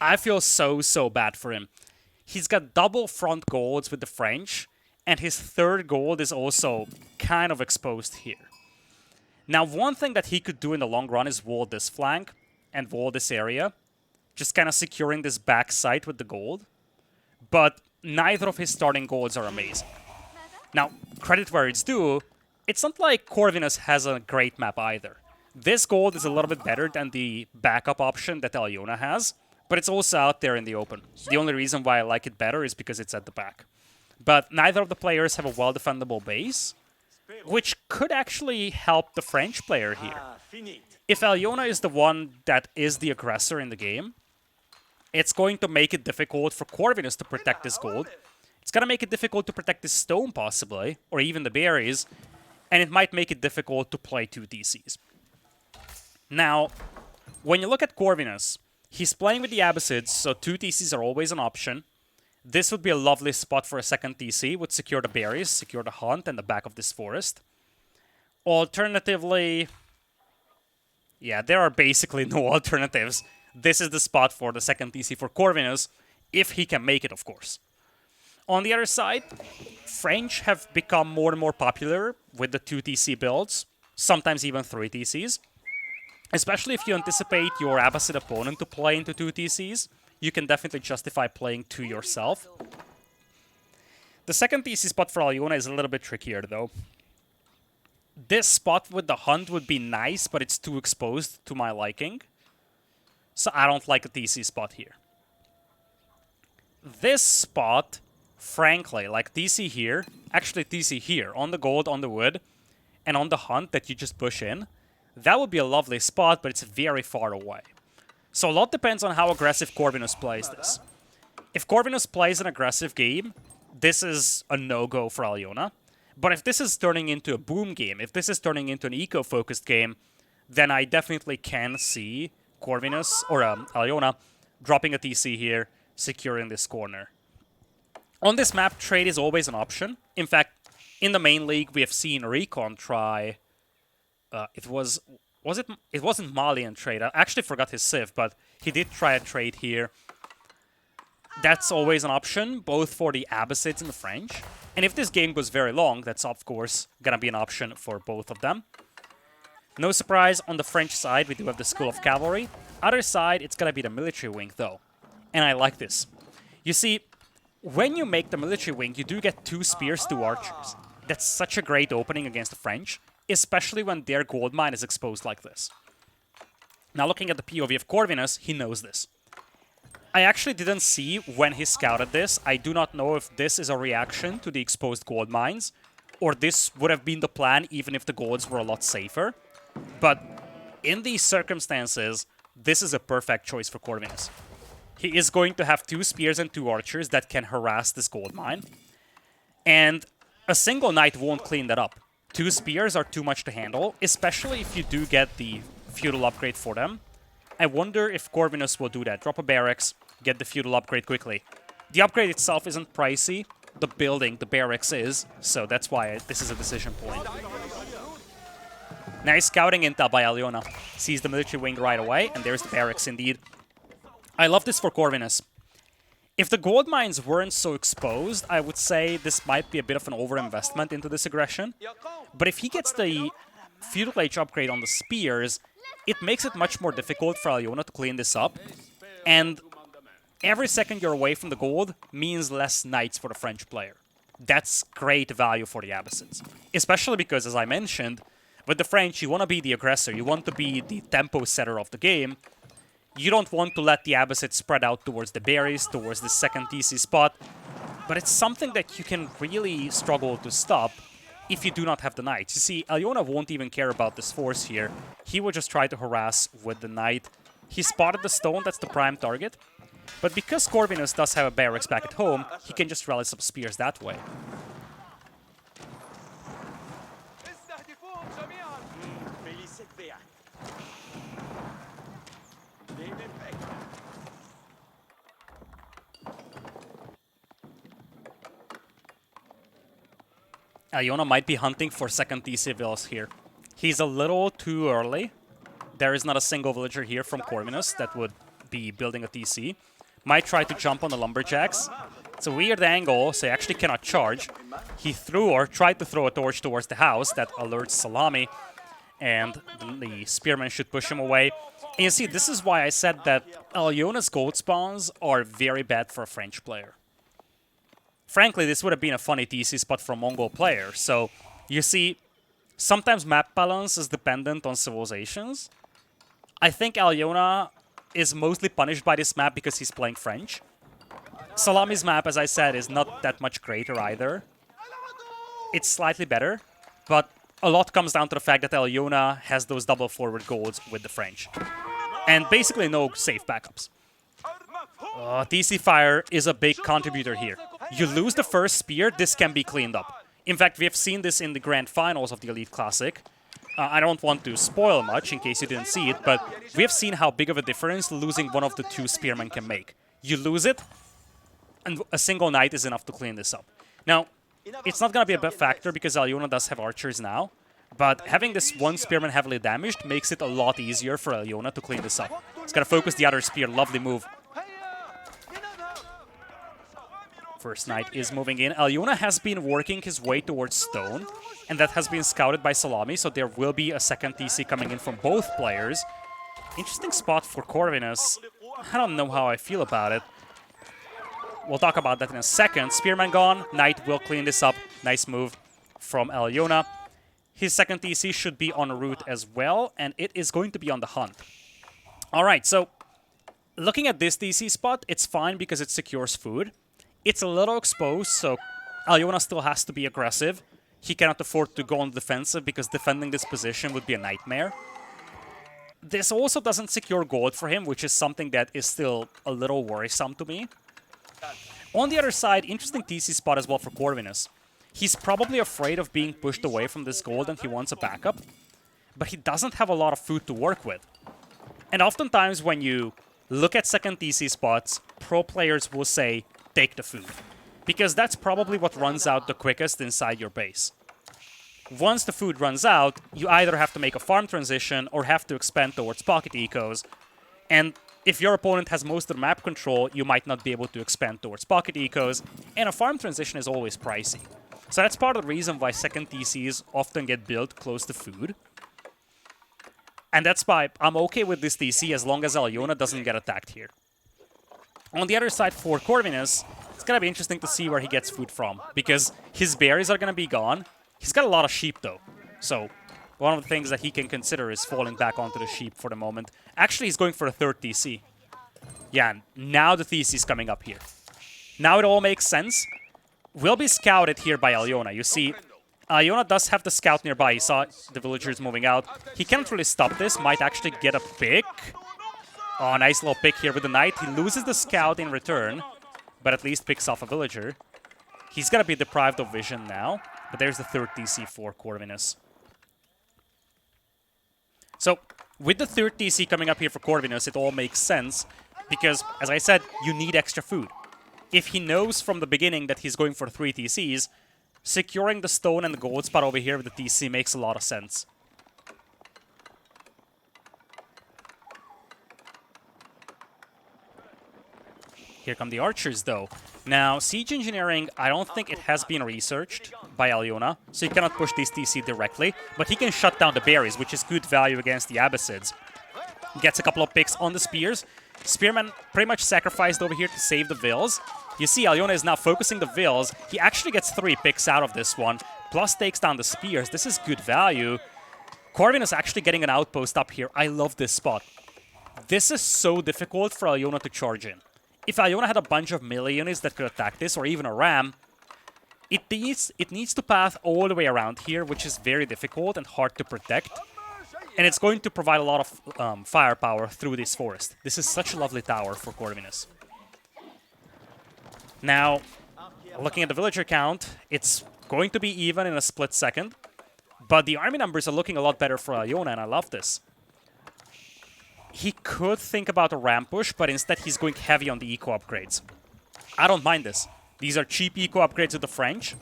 I feel so bad for him. He's got double front golds with the French, and his third gold is also kind of exposed here. Now, one thing that he could do in the long run is wall this flank and wall this area, just kind of securing this back site with the gold. But neither of his starting golds are amazing. Now, credit where it's due, it's not like Corvinus has a great map either. This gold is a little bit better than the backup option that Elyona has, but it's also out there in the open. The only reason why I like it better is because it's at the back. But neither of the players have a well-defendable base, which could actually help the French player here. If Elyona is the one that is the aggressor in the game, it's going to make it difficult for Corvinus to protect this gold. It's going to make it difficult to protect this stone, possibly, or even the berries, and it might make it difficult to play 2 TCs. Now, when you look at Corvinus, he's playing with the Abbasids, so 2 TCs are always an option. This would be a lovely spot for a second TC, would secure the berries, secure the hunt, and the back of this forest. Alternatively, yeah, there are basically no alternatives. This is the spot for the second TC for Corvinus, if he can make it, of course. On the other side, French have become more and more popular with the 2 TC builds, sometimes even 3 TCs. Especially if you anticipate your Abbasid opponent to play into 2 TCs, you can definitely justify playing 2 yourself. The second TC spot for Elyona is a little bit trickier, though. This spot with the hunt would be nice, but it's too exposed to my liking. So I don't like a TC spot here. This spot, frankly, like TC here, actually TC here, on the gold, on the wood, and on the hunt that you just push in, that would be a lovely spot, but it's very far away. So a lot depends on how aggressive Corvinus plays this. If Corvinus plays an aggressive game, this is a no-go for Elyona. But if this is turning into a boom game, if this is turning into an eco-focused game, then I definitely can see Corvinus, or Elyona, dropping a TC here, securing this corner. On this map, trade is always an option. In fact, in the main league, we have seen Recon try... it was Was it? It wasn't Malian trade. I actually forgot his Civ, but he did try a trade here. That's always an option, both for the Abbasids and the French. And if this game goes very long, that's of course gonna be an option for both of them. No surprise, on the French side, we do have the School of Cavalry. Other side, it's gonna be the military wing, though. And I like this. You see, when you make the military wing, you do get 2 spears, 2 archers. That's such a great opening against the French, especially when their gold mine is exposed like this. Now, looking at the POV of Corvinus, he knows this. I actually didn't see when he scouted this. I do not know if this is a reaction to the exposed gold mines, or this would have been the plan even if the golds were a lot safer. But in these circumstances, this is a perfect choice for Corvinus. He is going to have 2 spears and 2 archers that can harass this gold mine. And a single knight won't clean that up. 2 spears are too much to handle, especially if you do get the feudal upgrade for them. I wonder if Corvinus will do that. Drop a barracks, get the feudal upgrade quickly. The upgrade itself isn't pricey. The building, the barracks is, so that's why this is a decision point. Nice scouting intel by Elyona. Sees the military wing right away, and there's the barracks indeed. I love this for Corvinus. If the gold mines weren't so exposed, I would say this might be a bit of an overinvestment into this aggression. But if he gets the feudal age upgrade on the spears, it makes it much more difficult for Elyona to clean this up. And every second you're away from the gold means less knights for the French player. That's great value for the Abbasids. Especially because, as I mentioned, with the French, you want to be the aggressor. You want to be the tempo setter of the game. You don't want to let the Abbasids spread out towards the berries, towards the second TC spot. But it's something that you can really struggle to stop if you do not have the knights. You see, Elyona won't even care about this force here. He will just try to harass with the knight. He spotted the stone, that's the prime target. But because Corvinus does have a barracks back at home, he can just rally some spears that way. Elyona might be hunting for second TC villas here. He's a little too early. There is not a single villager here from Corvinus that would be building a TC. Might try to jump on the lumberjacks. It's a weird angle, so he actually cannot charge. He threw or tried to throw a torch towards the house that alerts Szalami, and the spearman should push him away. And you see, this is why I said that Elyona's gold spawns are very bad for a French player. Frankly, this would have been a funny TC spot for a Mongol player. So, you see, sometimes map balance is dependent on civilizations. I think Elyona is mostly punished by this map because he's playing French. Szalami's map, as I said, is not that much greater either. It's slightly better, but a lot comes down to the fact that Elyona has those double forward golds with the French. And basically no safe backups. TC Fire is a big contributor here. You lose the first spear, this can be cleaned up. In fact, we have seen this in the Grand Finals of the Elite Classic. I don't want to spoil much in case you didn't see it, but we have seen how big of a difference losing one of the 2 spearmen can make. You lose it, and a single knight is enough to clean this up. Now, it's not going to be a big factor because Elyona does have archers now, but having this 1 spearman heavily damaged makes it a lot easier for Elyona to clean this up. It's going to focus the other spear, lovely move. First knight is moving in. Elyona has been working his way towards stone, and that has been scouted by Szalami, so there will be a second TC coming in from both players. Interesting spot for Corvinus. I don't know how I feel about it. We'll talk about that in a second. Spearman gone. Knight will clean this up. Nice move from Elyona. His second TC should be en route as well, and it is going to be on the hunt. Alright, so looking at this TC spot, it's fine because it secures food. It's a little exposed, so Elyona still has to be aggressive. He cannot afford to go on the defensive because defending this position would be a nightmare. This also doesn't secure gold for him, which is something that is still a little worrisome to me. On the other side, interesting TC spot as well for Corvinus. He's probably afraid of being pushed away from this gold and he wants a backup, but he doesn't have a lot of food to work with. And oftentimes when you look at second TC spots, pro players will say, take the food. Because that's probably what runs out the quickest inside your base. once the food runs out, you either have to make a farm transition or have to expand towards pocket ecos. And if your opponent has most of the map control, you might not be able to expand towards pocket ecos, and a farm transition is always pricey. So that's part of the reason why second TCs often get built close to food. And that's why I'm okay with this TC as long as Elyona doesn't get attacked here. On the other side, for Corvinus, it's going to be interesting to see where he gets food from, because his berries are going to be gone. He's got a lot of sheep, though. So one of the things that he can consider is falling back onto the sheep for the moment. Actually, he's going for a third TC. Yeah, and now the TC is coming up here. Now it all makes sense. Will be scouted here by Elyona. You see, Elyona does have the scout nearby. He saw the villagers moving out. He can't really stop this. Might actually get a pick. Oh, nice little pick here with the knight. He loses the scout in return, but at least picks off a villager. He's going to be deprived of vision now, but there's the third TC for Corvinus. So, with the third TC coming up here for Corvinus, it all makes sense, because, as I said, you need extra food. If he knows from the beginning that he's going for 3 TCs, securing the stone and the gold spot over here with the TC makes a lot of sense. Here come the archers, though. Now, siege engineering, I don't think it has been researched by Elyona, so he cannot push these TC directly, but he can shut down the berries, which is good value against the Abbasids. Gets a couple of picks on the spears. Spearman pretty much sacrificed over here to save the vills. You see, Elyona is now focusing the vills. He actually gets 3 picks out of this one, plus takes down the spears. This is good value. Corvin is actually getting an outpost up here. I love this spot. This is so difficult for Elyona to charge in. If Elyona had a bunch of melee units that could attack this, or even a ram, it needs to path all the way around here, which is very difficult and hard to protect. And it's going to provide a lot of firepower through this forest. This is such a lovely tower for Corvinus. Now, looking at the villager count, it's going to be even in a split second. But the army numbers are looking a lot better for Elyona, and I love this. He could think about a ram push, but instead he's going heavy on the eco upgrades. I don't mind this. These are cheap eco upgrades with the French.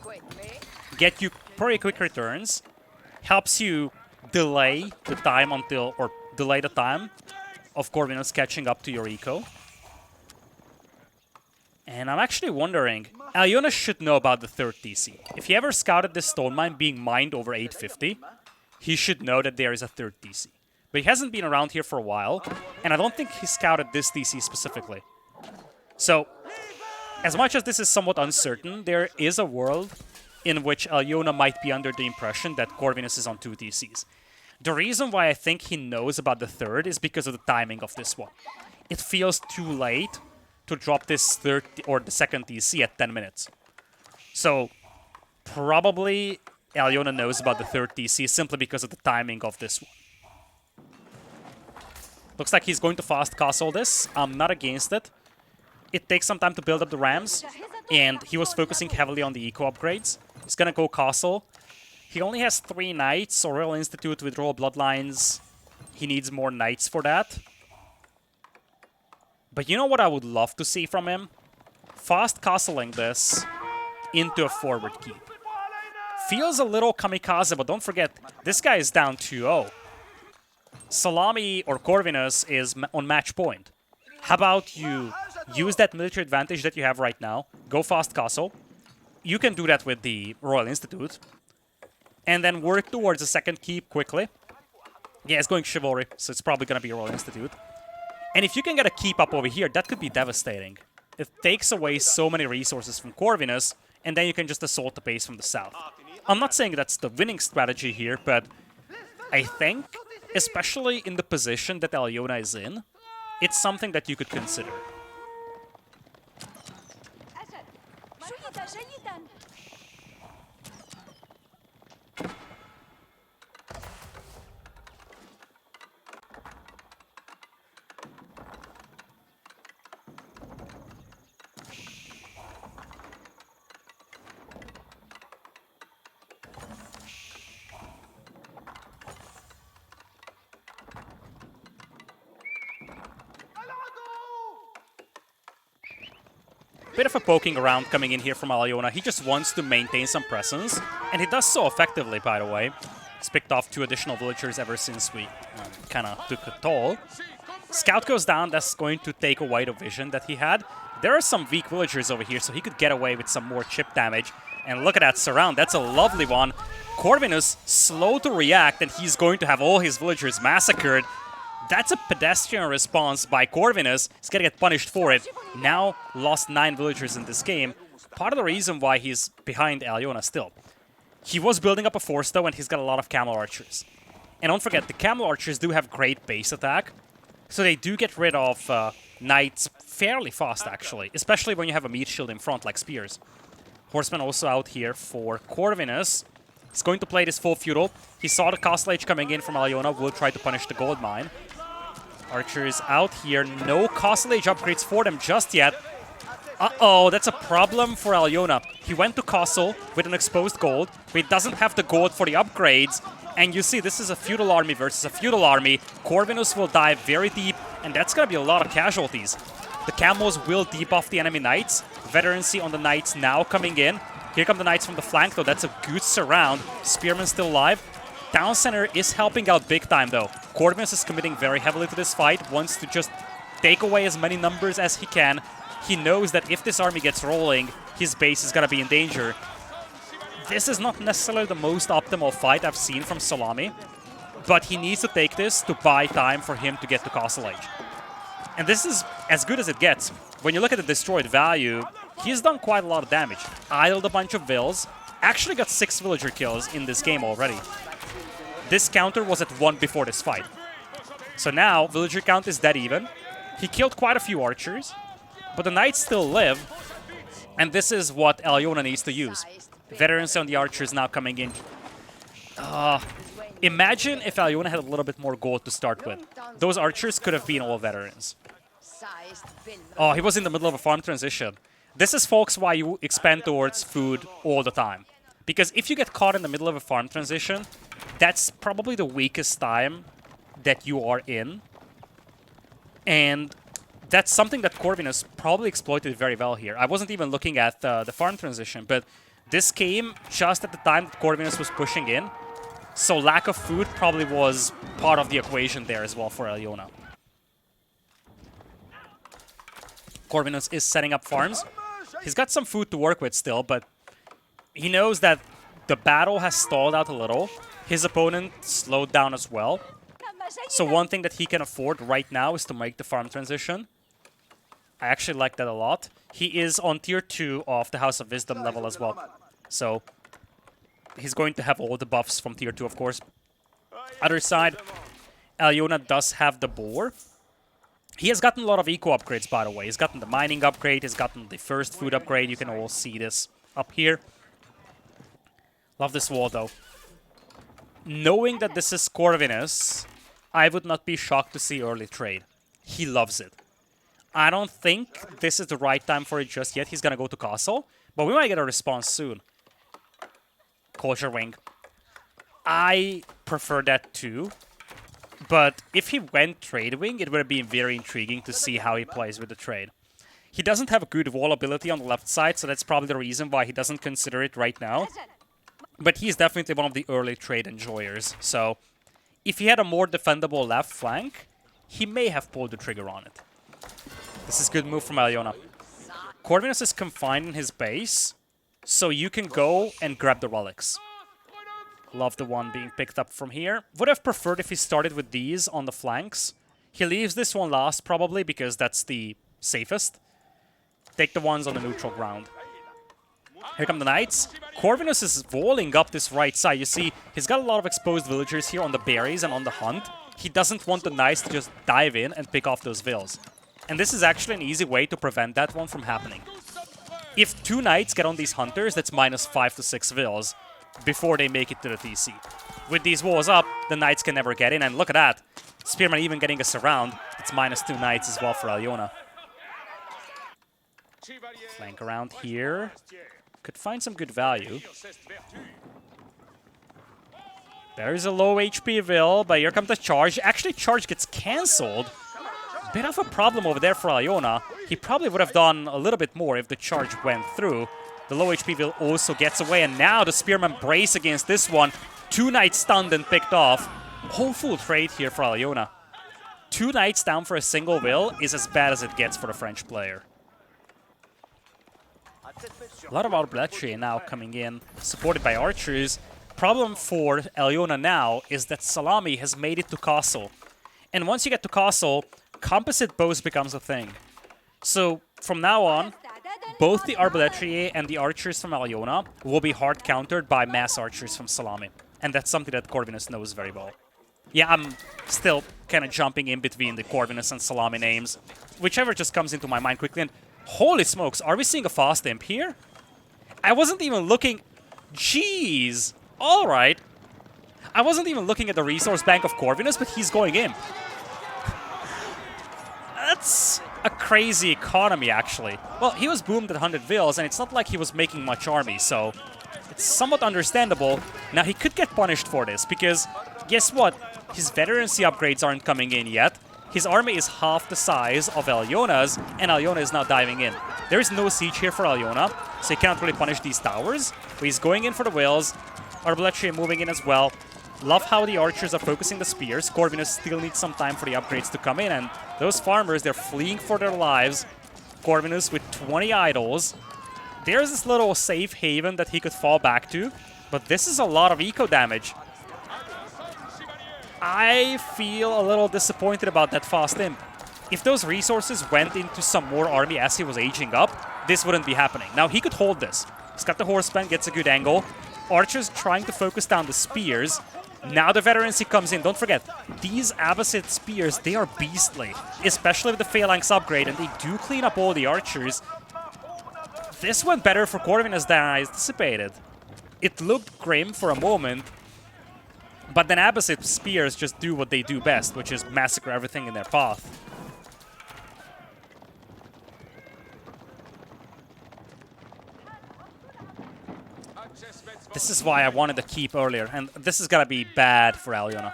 Get you pretty quick returns. Helps you delay the time of Corvinus catching up to your eco. And I'm actually wondering, Elyona should know about the third TC. If he ever scouted this stone mine being mined over 850, he should know that there is a third TC. But he hasn't been around here for a while, and I don't think he scouted this TC specifically. So, as much as this is somewhat uncertain, there is a world in which Elyona might be under the impression that Corvinus is on 2 TCs. The reason why I think he knows about the third is because of the timing of this one. It feels too late to drop this third or the second TC at 10 minutes. So, probably Elyona knows about the third TC simply because of the timing of this one. Looks like he's going to fast castle this. I'm not against it. It takes some time to build up the rams, and he was focusing heavily on the eco upgrades. He's gonna go castle. He only has 3 knights, so Royal Institute with Royal Bloodlines. He needs more knights for that. But you know what I would love to see from him? Fast castling this into a forward keep. Feels a little kamikaze, but don't forget, this guy is down 2-0. Szalami or Corvinus is on match point. How about you use that military advantage that you have right now, go fast castle. You can do that with the Royal Institute. And then work towards a second keep quickly. Yeah, it's going chivalry, so it's probably going to be Royal Institute. And if you can get a keep up over here, that could be devastating. It takes away so many resources from Corvinus, and then you can just assault the base from the south. I'm not saying that's the winning strategy here, but I think, especially in the position that Elyona is in, it's something that you could consider. Bit of a poking around coming in here from Elyona. He just wants to maintain some presence, and he does so effectively, by the way. He's picked off 2 additional villagers ever since we kind of took a toll. Scout goes down. That's going to take away the vision that he had. There are some weak villagers over here, so he could get away with some more chip damage. And look at that surround. That's a lovely one. Corvinus slow to react, and he's going to have all his villagers massacred. That's a pedestrian response by Corvinus. He's going to get punished for it. Now lost 9 villagers in this game. Part of the reason why he's behind Elyona still. He was building up a force, though, and he's got a lot of camel archers. And don't forget, the camel archers do have great base attack. So they do get rid of knights fairly fast, actually. Especially when you have a meat shield in front, like spears. Horseman also out here for Corvinus. He's going to play this full feudal. He saw the Castle Age coming in from Elyona. Will try to punish the gold mine. Archers out here. No Castle Age upgrades for them just yet. Uh-oh, that's a problem for Elyona. He went to Castle with an exposed gold, but he doesn't have the gold for the upgrades. And you see, this is a feudal army versus a feudal army. Corvinus will dive very deep, and that's going to be a lot of casualties. The camels will debuff the enemy knights. Veterancy on the knights now coming in. Here come the knights from the flank, though. That's a good surround. Spearman still alive. Town Center is helping out big time, though. Corvinus is committing very heavily to this fight. Wants to just take away as many numbers as he can. He knows that if this army gets rolling, his base is going to be in danger. This is not necessarily the most optimal fight I've seen from Szalami, but he needs to take this to buy time for him to get to Castle Age. And this is as good as it gets. When you look at the destroyed value, he's done quite a lot of damage. Idled a bunch of vills. Actually got 6 villager kills in this game already. This counter was at 1 before this fight. So now, villager count is dead even. He killed quite a few archers, but the knights still live. And this is what Elyona needs to use. Veterans on the archers now coming in. Imagine if Elyona had a little bit more gold to start with. Those archers could have been all veterans. Oh, he was in the middle of a farm transition. This is, folks, why you expand towards food all the time. Because if you get caught in the middle of a farm transition, that's probably the weakest time that you are in. And that's something that Corvinus probably exploited very well here. I wasn't even looking at the farm transition, but this came just at the time that Corvinus was pushing in. So lack of food probably was part of the equation there as well for Elyona. Corvinus is setting up farms. He's got some food to work with still, but he knows that the battle has stalled out a little. His opponent slowed down as well. So one thing that he can afford right now is to make the farm transition. I actually like that a lot. He is on tier 2 of the House of Wisdom level as well. So he's going to have all the buffs from tier 2, of course. Other side, Elyona does have the boar. He has gotten a lot of eco upgrades, by the way. He's gotten the mining upgrade. He's gotten the first food upgrade. You can all see this up here. Love this wall, though. Knowing that this is Corvinus, I would not be shocked to see early trade. He loves it. I don't think this is the right time for it just yet. He's going to go to Castle, but we might get a response soon. Culture Wing. I prefer that too. But if he went Trade Wing, it would have been very intriguing to see how he plays with the trade. He doesn't have a good wall ability on the left side, so that's probably the reason why he doesn't consider it right now. But he's definitely one of the early trade enjoyers. So if he had a more defendable left flank, he may have pulled the trigger on it. This is a good move from Elyona. Corvinus is confined in his base, so you can go and grab the relics. Love the one being picked up from here. Would have preferred if he started with these on the flanks. He leaves this one last, probably, because that's the safest. Take the ones on the neutral ground. Here come the knights. Corvinus is walling up this right side. You see, he's got a lot of exposed villagers here on the berries and on the hunt. He doesn't want the knights to just dive in and pick off those vills. And this is actually an easy way to prevent that one from happening. If 2 knights get on these hunters, that's -5 to 6 vills before they make it to the TC. With these walls up, the knights can never get in, and look at that. Spearman even getting a surround. It's -2 knights as well for Elyona. Flank around here. Could find some good value. There's a low HP Vill, but here comes the charge. Actually, charge gets cancelled bit of a problem over there for Elyona. He probably would have done a little bit more if the charge went through. The low HP will also gets away, and now the Spearman brace against this one. 2 knights stunned and picked off. Hopeful trade here for Elyona. 2 knights down for a single will is as bad as it gets for the French player. A lot of arbaletier now coming in, supported by archers. Problem for Elyona now is that Szalami has made it to castle. And once you get to castle, composite bows becomes a thing. So from now on, both the arbaletier and the archers from Elyona will be hard countered by mass archers from Szalami. And that's something that Corvinus knows very well. Yeah, I'm still kind of jumping in between the Corvinus and Szalami names. Whichever just comes into my mind quickly. And holy smokes, are we seeing a fast imp here? I wasn't even looking... Jeez! Alright. I wasn't even looking at the resource bank of Corvinus, but he's going imp. That's a crazy economy, actually. Well, he was boomed at 100 vils, and it's not like he was making much army, so... It's somewhat understandable. Now, he could get punished for this, because... Guess what? His veterancy upgrades aren't coming in yet. His army is half the size of Elyona's, and Elyona is now diving in. There is no siege here for Elyona, so he cannot really punish these towers. But he's going in for the wills. Arbaletier moving in as well. Love how the archers are focusing the spears. Corvinus still needs some time for the upgrades to come in, and those farmers, they're fleeing for their lives. Corvinus with 20 idols. There's this little safe haven that he could fall back to, but this is a lot of eco damage. I feel a little disappointed about that fast imp. If those resources went into some more army as he was aging up, this wouldn't be happening. Now, he could hold this. He's got the horseman, gets a good angle. Archers trying to focus down the spears. Now the veterancy comes in. Don't forget, these Abbasid spears, they are beastly. Especially with the Phalanx upgrade, and they do clean up all the archers. This went better for Corvinus than I anticipated. It looked grim for a moment, but then Abbasid spears just do what they do best, which is massacre everything in their path. This is why I wanted to keep earlier, and this is gonna be bad for Elyona.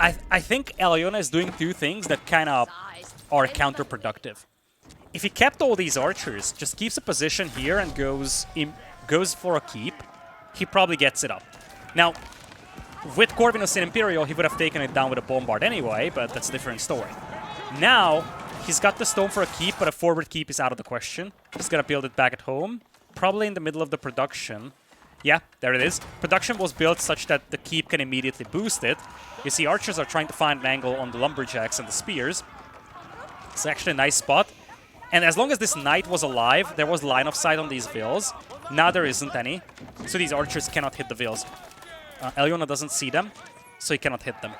I think Elyona is doing 2 things that kind of are counterproductive. If he kept all these archers, just keeps a position here and goes for a keep, he probably gets it up. Now, with Corvinus in Imperial, he would have taken it down with a bombard anyway, but that's a different story. Now, he's got the stone for a keep, but a forward keep is out of the question. He's gonna build it back at home, probably in the middle of the production. Yeah, there it is. Production was built such that the keep can immediately boost it. You see, archers are trying to find an angle on the lumberjacks and the spears. It's actually a nice spot. And as long as this knight was alive, there was line of sight on these vills. Now there isn't any, so these archers cannot hit the vills. Elyona doesn't see them, so he cannot hit them.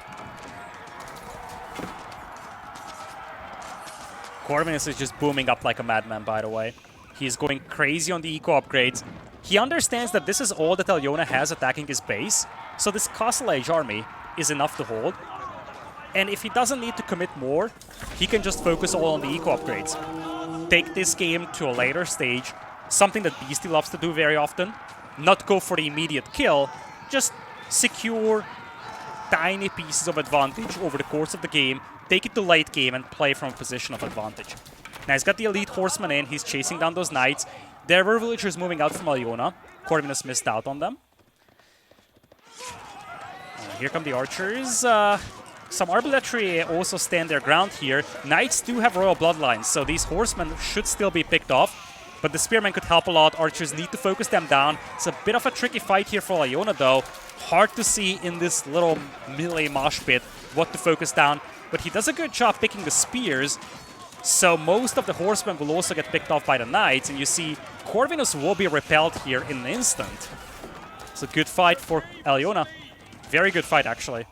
Corvinus is just booming up like a madman, by the way. He's going crazy on the eco upgrades. He understands that this is all that Elyona has attacking his base, so this Castle Age army is enough to hold. And if he doesn't need to commit more, he can just focus all on the eco upgrades. Take this game to a later stage, something that Beastie loves to do very often. Not go for the immediate kill, just secure tiny pieces of advantage over the course of the game, take it to late game and play from a position of advantage. Now he's got the elite horseman in, he's chasing down those knights. There were villagers moving out from Elyona. Corvinus missed out on them. Here come the archers. Some arbaletier also stand their ground here. Knights do have royal bloodlines, so these horsemen should still be picked off. But the spearmen could help a lot. Archers need to focus them down. It's a bit of a tricky fight here for Elyona, though. Hard to see in this little melee mosh pit what to focus down. But he does a good job picking the spears. So most of the horsemen will also get picked off by the knights. And you see, Corvinus will be repelled here in an instant. It's a good fight for Elyona. Very good fight, actually.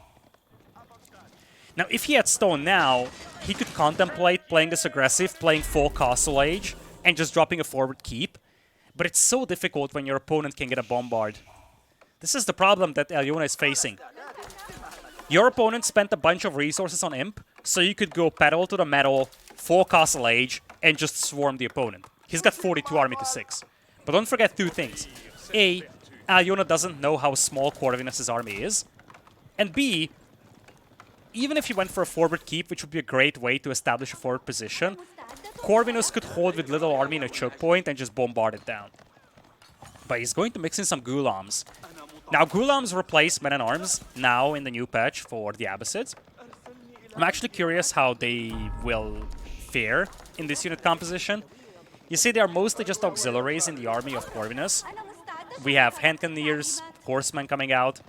Now, if he had stone now, he could contemplate playing this aggressive, playing full Castle Age, and just dropping a forward keep. But it's so difficult when your opponent can get a bombard. This is the problem that Elyona is facing. Your opponent spent a bunch of resources on Imp, so you could go pedal to the metal, full Castle Age, and just swarm the opponent. He's got 42 army to 6. But don't forget 2 things. A, Elyona doesn't know how small Corvinus' army is. And B, even if he went for a forward keep, which would be a great way to establish a forward position, Corvinus could hold with little army in a choke point and just bombard it down. But he's going to mix in some Ghulams. Now, Ghulams replace Men-at-Arms now in the new patch for the Abbasids. I'm actually curious how they will fare in this unit composition. You see, they are mostly just auxiliaries in the army of Corvinus. We have hand cannoneers, horsemen coming out,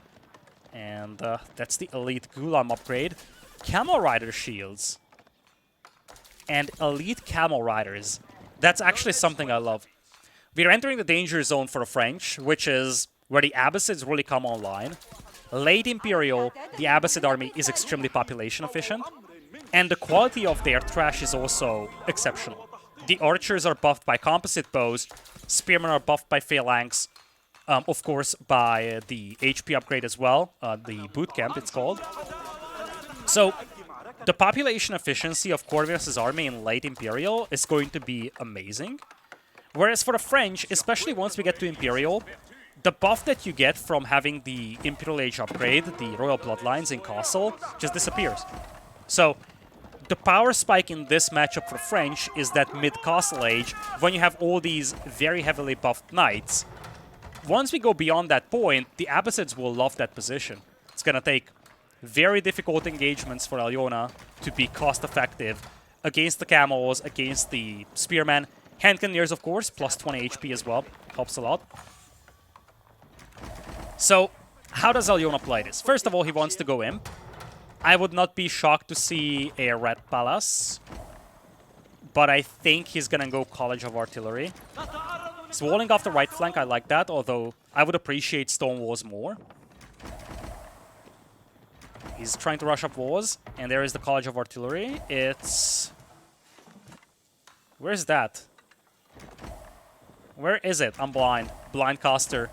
and that's the elite Ghulam upgrade. Camel Rider shields and elite Camel Riders. That's actually something I love. We are entering the danger zone for the French, which is where the Abbasids really come online. Late Imperial, the Abbasid army is extremely population efficient, and the quality of their trash is also exceptional. The archers are buffed by composite bows, spearmen are buffed by phalanx, of course by the HP upgrade as well, the bootcamp it's called. So the population efficiency of Corvinus' army in late Imperial is going to be amazing. Whereas for the French, especially once we get to Imperial, the buff that you get from having the Imperial Age upgrade, the Royal Bloodlines in Castle, just disappears. So the power spike in this matchup for French is that mid-Castle Age, when you have all these very heavily buffed knights. Once we go beyond that point, the Abbasids will love that position. It's going to take very difficult engagements for Elyona to be cost-effective against the camels, against the spearmen. Hand cannoneers, of course, plus 20 HP as well. Helps a lot. So, how does Elyona play this? First of all, he wants to go Imp. I would not be shocked to see a Red Palace, but I think he's gonna go College of Artillery. He's walling off the right flank, I like that, although I would appreciate Stone Walls more. He's trying to rush up walls, and there is the College of Artillery. It's... Where's that? Where is it? I'm blind. Blind caster.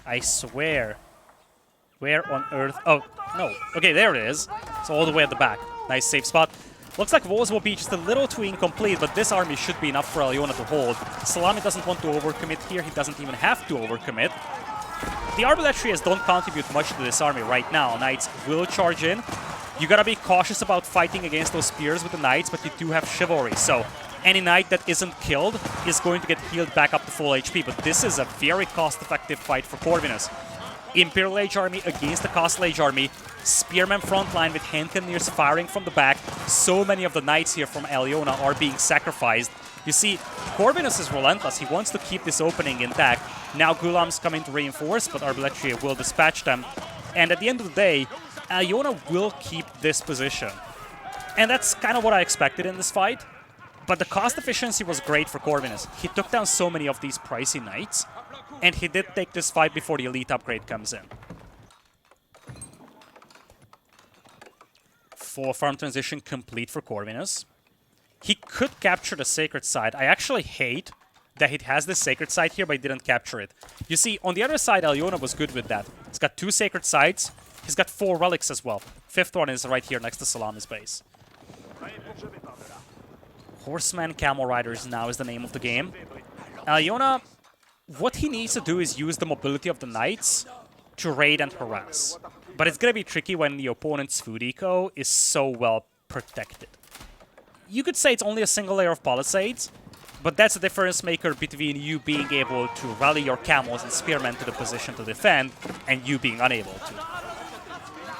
I swear. Where on earth? Oh, no. Okay, there it is. It's all the way at the back. Nice safe spot. Looks like walls will be just a little too incomplete, but this army should be enough for Elyona to hold. Szalami doesn't want to overcommit here. He doesn't even have to overcommit. The Arbaletiers don't contribute much to this army right now. Knights will charge in. You gotta be cautious about fighting against those spears with the knights, but you do have chivalry, so any knight that isn't killed is going to get healed back up to full HP, but this is a very cost-effective fight for Corvinus. Imperial Age army against the Castle Age army. Spearmen frontline with hand cannoneers firing from the back. So many of the knights here from Elyona are being sacrificed. You see, Corvinus is relentless. He wants to keep this opening intact. Now Ghulams come in to reinforce, but Arbaletier will dispatch them. And at the end of the day, Elyona will keep this position. And that's kind of what I expected in this fight. But the cost efficiency was great for Corvinus. He took down so many of these pricey knights, and he did take this fight before the elite upgrade comes in. Full farm transition complete for Corvinus. He could capture the Sacred Site. I actually hate that he has this Sacred Site here, but he didn't capture it. You see, on the other side, Elyona was good with that. He's got 2 Sacred Sites. He's got 4 relics as well. 5th one is right here next to Szalami's base. Horseman Camel Riders now is the name of the game. Elyona, what he needs to do is use the mobility of the knights to raid and harass. But it's going to be tricky when the opponent's food eco is so well protected. You could say it's only a single layer of palisades, but that's the difference maker between you being able to rally your camels and spearmen to the position to defend, and you being unable to.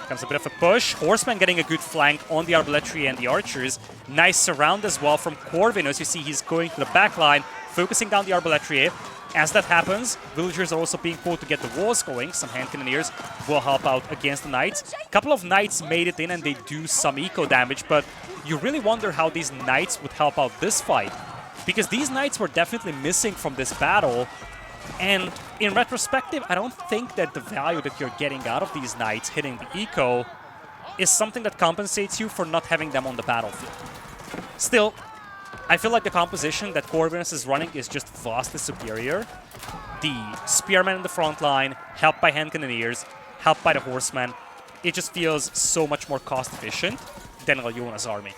Comes a bit of a push. Horseman getting a good flank on the Arbaletier and the archers. Nice surround as well from Corvinus. You see he's going to the back line, focusing down the Arbaletier. As that happens, villagers are also being pulled to get the walls going. Some hand cannoneers will help out against the knights. A couple of knights made it in and they do some eco damage, but you really wonder how these knights would help out this fight. Because these knights were definitely missing from this battle. And in retrospective, I don't think that the value that you're getting out of these knights hitting the eco is something that compensates you for not having them on the battlefield. Still, I feel like the composition that Corvinus is running is just vastly superior. The spearmen in the front line, helped by hand cannoneers, helped by the horsemen. It just feels so much more cost efficient than Elyona's army.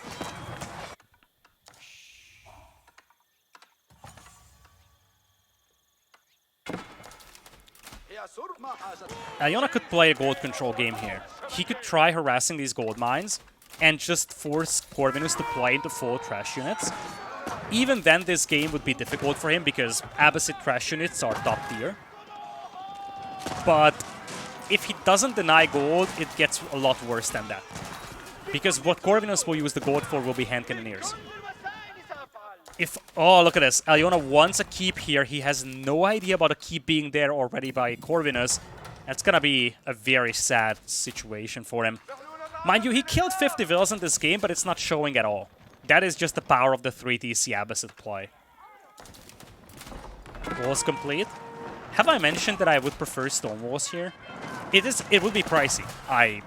Elyona could play a gold control game here. He could try harassing these gold mines and just force Corvinus to play into full trash units. Even then, this game would be difficult for him because Abbasid trash units are top tier. But if he doesn't deny gold, it gets a lot worse than that. Because what Corvinus will use the gold for will be hand cannoneers. Oh, look at this. Elyona wants a keep here. He has no idea about a keep being there already by Corvinus. That's gonna be a very sad situation for him. Mind you, he killed 50 villas in this game, but it's not showing at all. That is just the power of the 3 TC Abbasid play. Walls complete. Have I mentioned that I would prefer stone walls here? It would be pricey. I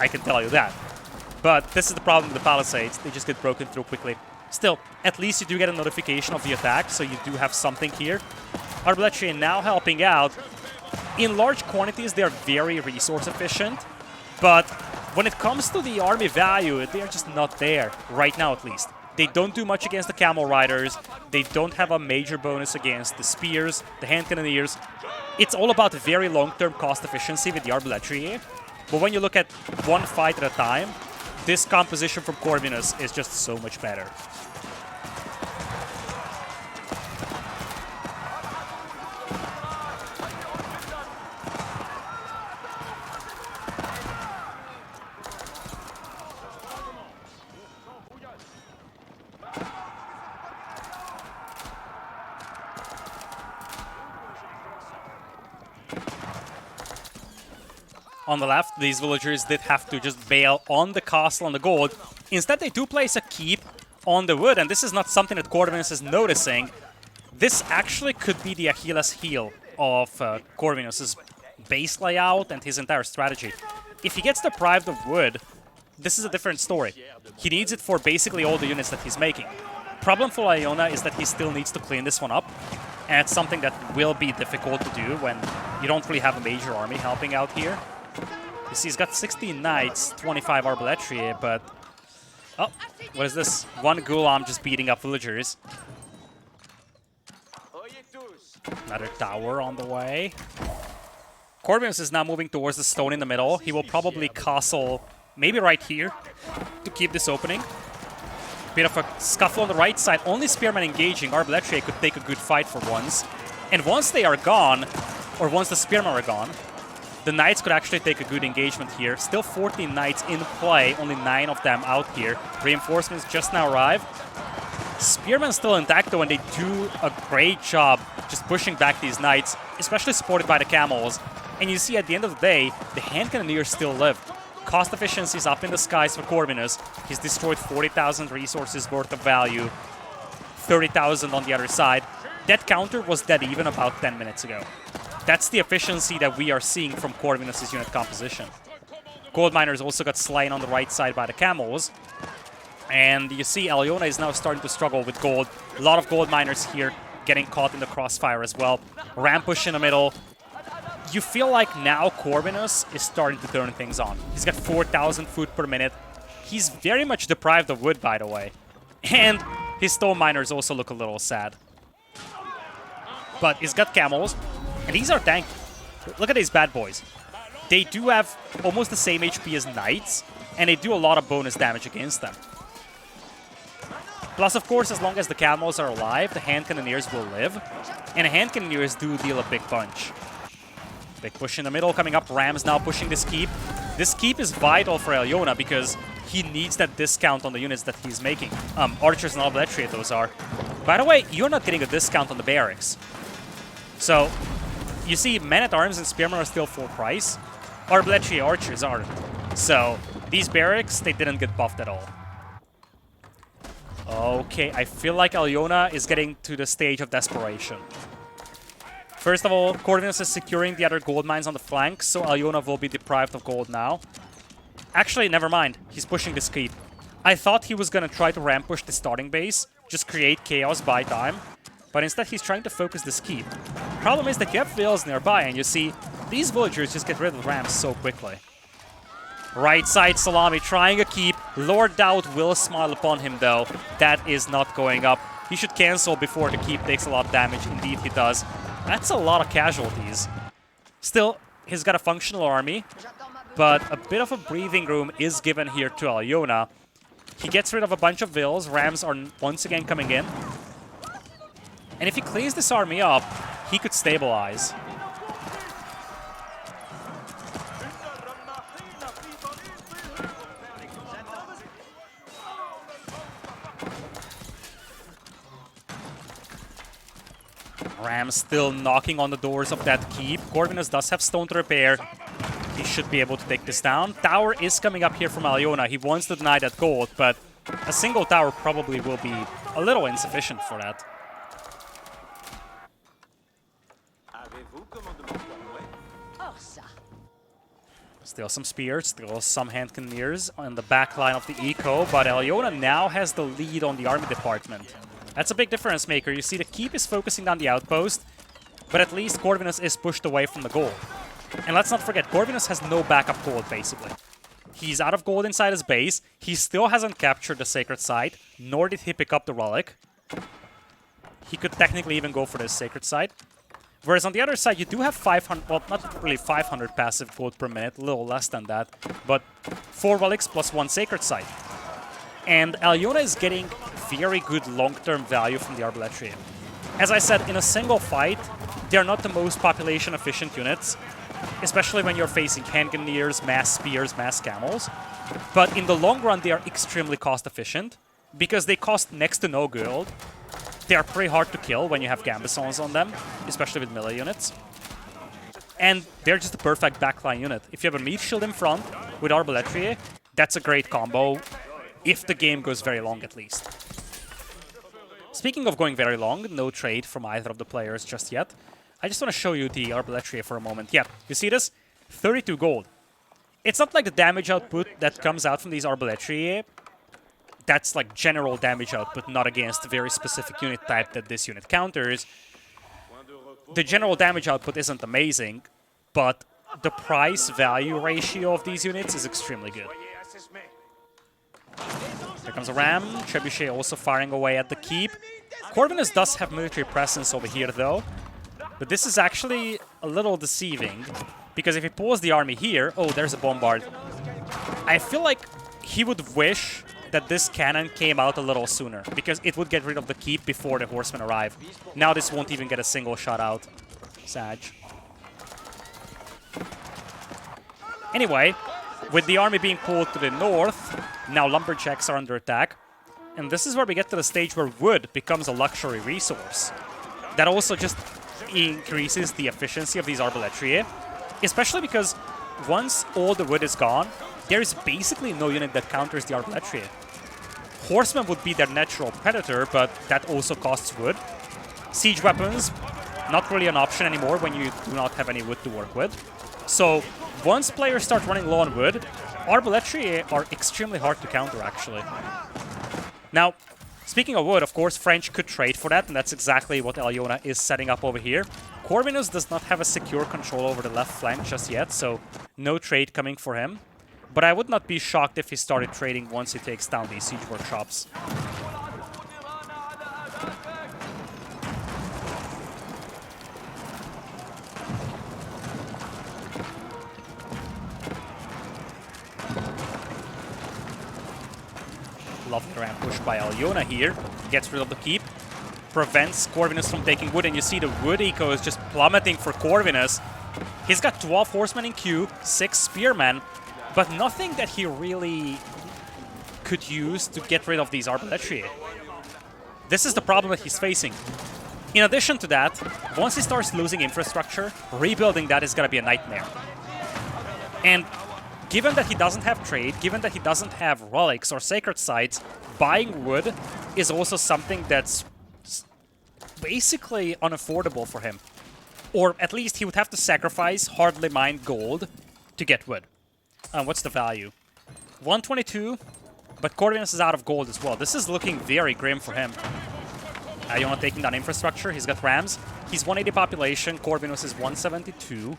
can tell you that. But this is the problem with the palisades. They just get broken through quickly. Still, at least you do get a notification of the attack, so you do have something here. Arbaletier now helping out. In large quantities, they're very resource efficient, but when it comes to the army value, they're just not there, right now at least. They don't do much against the camel riders, they don't have a major bonus against the spears, the hand cannoneers. It's all about very long-term cost efficiency with the Arbaletier, but when you look at one fight at a time, this composition from Corvinus is just so much better. On the left, these villagers did have to just bail on the castle and the gold. Instead, they do place a keep on the wood, and this is not something that Corvinus is noticing. This actually could be the Achilles heel of Corvinus' base layout and his entire strategy. If he gets deprived of wood, this is a different story. He needs it for basically all the units that he's making. Problem for Elyona is that he still needs to clean this one up, and it's something that will be difficult to do when you don't really have a major army helping out here. You see, he's got 16 knights, 25 Arbaletier, but... Oh, what is this? One Gulam just beating up villagers. Another tower on the way. Corvinus is now moving towards the stone in the middle. He will probably castle maybe right here to keep this opening. Bit of a scuffle on the right side. Only spearmen engaging. Arbaletier could take a good fight for once. And once they are gone, or once the spearmen are gone, the knights could actually take a good engagement here. Still 14 knights in play, only 9 of them out here. Reinforcements just now arrived. Spearmen still intact though, and they do a great job just pushing back these knights, especially supported by the camels. And you see at the end of the day, the hand cannoneers still live. Cost efficiency is up in the skies for Corvinus. He's destroyed 40,000 resources worth of value, 30,000 on the other side. That counter was dead even about 10 minutes ago. That's the efficiency that we are seeing from Corvinus' unit composition. Gold miners also got slain on the right side by the camels. And you see Elyona is now starting to struggle with gold. A lot of gold miners here getting caught in the crossfire as well. Ram push in the middle. You feel like now Corvinus is starting to turn things on. He's got 4,000 food per minute. He's very much deprived of wood, by the way. And his stone miners also look a little sad. But he's got camels. And these are tanky. Look at these bad boys. They do have almost the same HP as knights, and they do a lot of bonus damage against them. Plus, of course, as long as the camels are alive, the hand cannoneers will live. And the hand cannoneers do deal a big punch. Big push in the middle coming up. Rams now pushing this keep. This keep is vital for Elyona because he needs that discount on the units that he's making. Archers and Arbaletier, those are. By the way, you're not getting a discount on the barracks. So... you see, men-at-arms and spearmen are still full price. Arbaletier archers aren't. So, these barracks, they didn't get buffed at all. Okay, I feel like Elyona is getting to the stage of desperation. First of all, Corvinus is securing the other gold mines on the flank, so Elyona will be deprived of gold now. Actually, never mind. He's pushing this keep. I thought he was gonna try to ramp push the starting base, just create chaos, buy time. But instead, he's trying to focus this keep. Problem is that you have villas nearby, and you see, these villagers just get rid of rams so quickly. Right side, Szalami trying a keep. Lord Doubt will smile upon him, though. That is not going up. He should cancel before the keep takes a lot of damage. Indeed, he does. That's a lot of casualties. Still, he's got a functional army, but a bit of a breathing room is given here to Elyona. He gets rid of a bunch of vills. Rams are once again coming in. And if he cleans this army up, he could stabilize. Rams still knocking on the doors of that keep. Corvinus does have stone to repair. He should be able to take this down. Tower is coming up here from Elyona. He wants to deny that gold, but a single tower probably will be a little insufficient for that. Still some spears, still some hand cannoneers on the back line of the eco, but Elyona now has the lead on the army department. That's a big difference maker. You see the keep is focusing on the outpost, but at least Corvinus is pushed away from the gold. And let's not forget, Corvinus has no backup gold, basically. He's out of gold inside his base. He still hasn't captured the sacred site, nor did he pick up the relic. He could technically even go for this sacred site. Whereas on the other side, you do have 500, well, not really 500 passive gold per minute, a little less than that, but 4 relics plus 1 sacred site. And Elyona is getting very good long-term value from the Arbaletria. As I said, in a single fight, they're not the most population-efficient units, especially when you're facing hand cannoneers, mass spears, mass camels. But in the long run, they are extremely cost-efficient, because they cost next to no gold. They are pretty hard to kill when you have Gambesons on them, especially with melee units. And they're just a perfect backline unit. If you have a meat shield in front with Arbaletria, that's a great combo, if the game goes very long at least. Speaking of going very long, no trade from either of the players just yet. I just want to show you the Arbaletria for a moment. Yeah, you see this? 32 gold. It's not like the damage output that comes out from these Arbaletria. That's like general damage output, not against a very specific unit type that this unit counters. The general damage output isn't amazing, but the price-value ratio of these units is extremely good. Here comes a ram. Trebuchet also firing away at the keep. Corvinus does have military presence over here, though. But this is actually a little deceiving, because if he pulls the army here... Oh, there's a bombard. I feel like he would wish that this cannon came out a little sooner, because it would get rid of the keep before the horsemen arrive. Now this won't even get a single shot out. Sag. Anyway, with the army being pulled to the north, now lumberjacks are under attack. And this is where we get to the stage where wood becomes a luxury resource. That also just increases the efficiency of these Arbaletria, especially because once all the wood is gone, there is basically no unit that counters the Arbaletria. Horsemen would be their natural predator, but that also costs wood. Siege weapons, not really an option anymore when you do not have any wood to work with. So once players start running low on wood, Arbaletria are extremely hard to counter, actually. Now, speaking of wood, of course, French could trade for that, and that's exactly what Elyona is setting up over here. Corvinus does not have a secure control over the left flank just yet, so no trade coming for him. But I would not be shocked if he started trading once he takes down these siege workshops. Lovely ramp push by Elyona here. Gets rid of the keep. Prevents Corvinus from taking wood, and you see the wood eco is just plummeting for Corvinus. He's got 12 horsemen in queue, 6 spearmen, but nothing that he really could use to get rid of these Arbaletria. This is the problem that he's facing. In addition to that, once he starts losing infrastructure, rebuilding that is going to be a nightmare. And given that he doesn't have trade, given that he doesn't have relics or sacred sites, buying wood is also something that's basically unaffordable for him. Or at least he would have to sacrifice hardly mined gold to get wood. What's the value? 122, but Corvinus is out of gold as well. This is looking very grim for him. Elyona taking down infrastructure. He's got rams. He's 180 population. Corvinus is 172.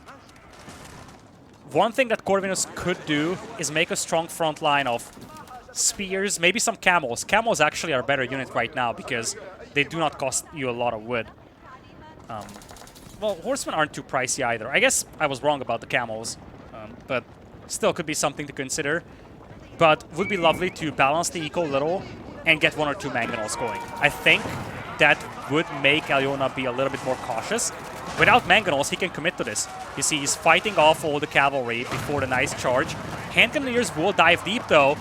One thing that Corvinus could do is make a strong front line of spears, maybe some camels. Camels actually are a better unit right now because they do not cost you a lot of wood. Well, horsemen aren't too pricey either. I guess I was wrong about the camels, but still could be something to consider. But would be lovely to balance the eco a little and get 1 or 2 mangonels going. I think that would make Elyona be a little bit more cautious. Without mangonels, he can commit to this. You see, he's fighting off all the cavalry before the nice charge. Hand cannoneers will dive deep, though.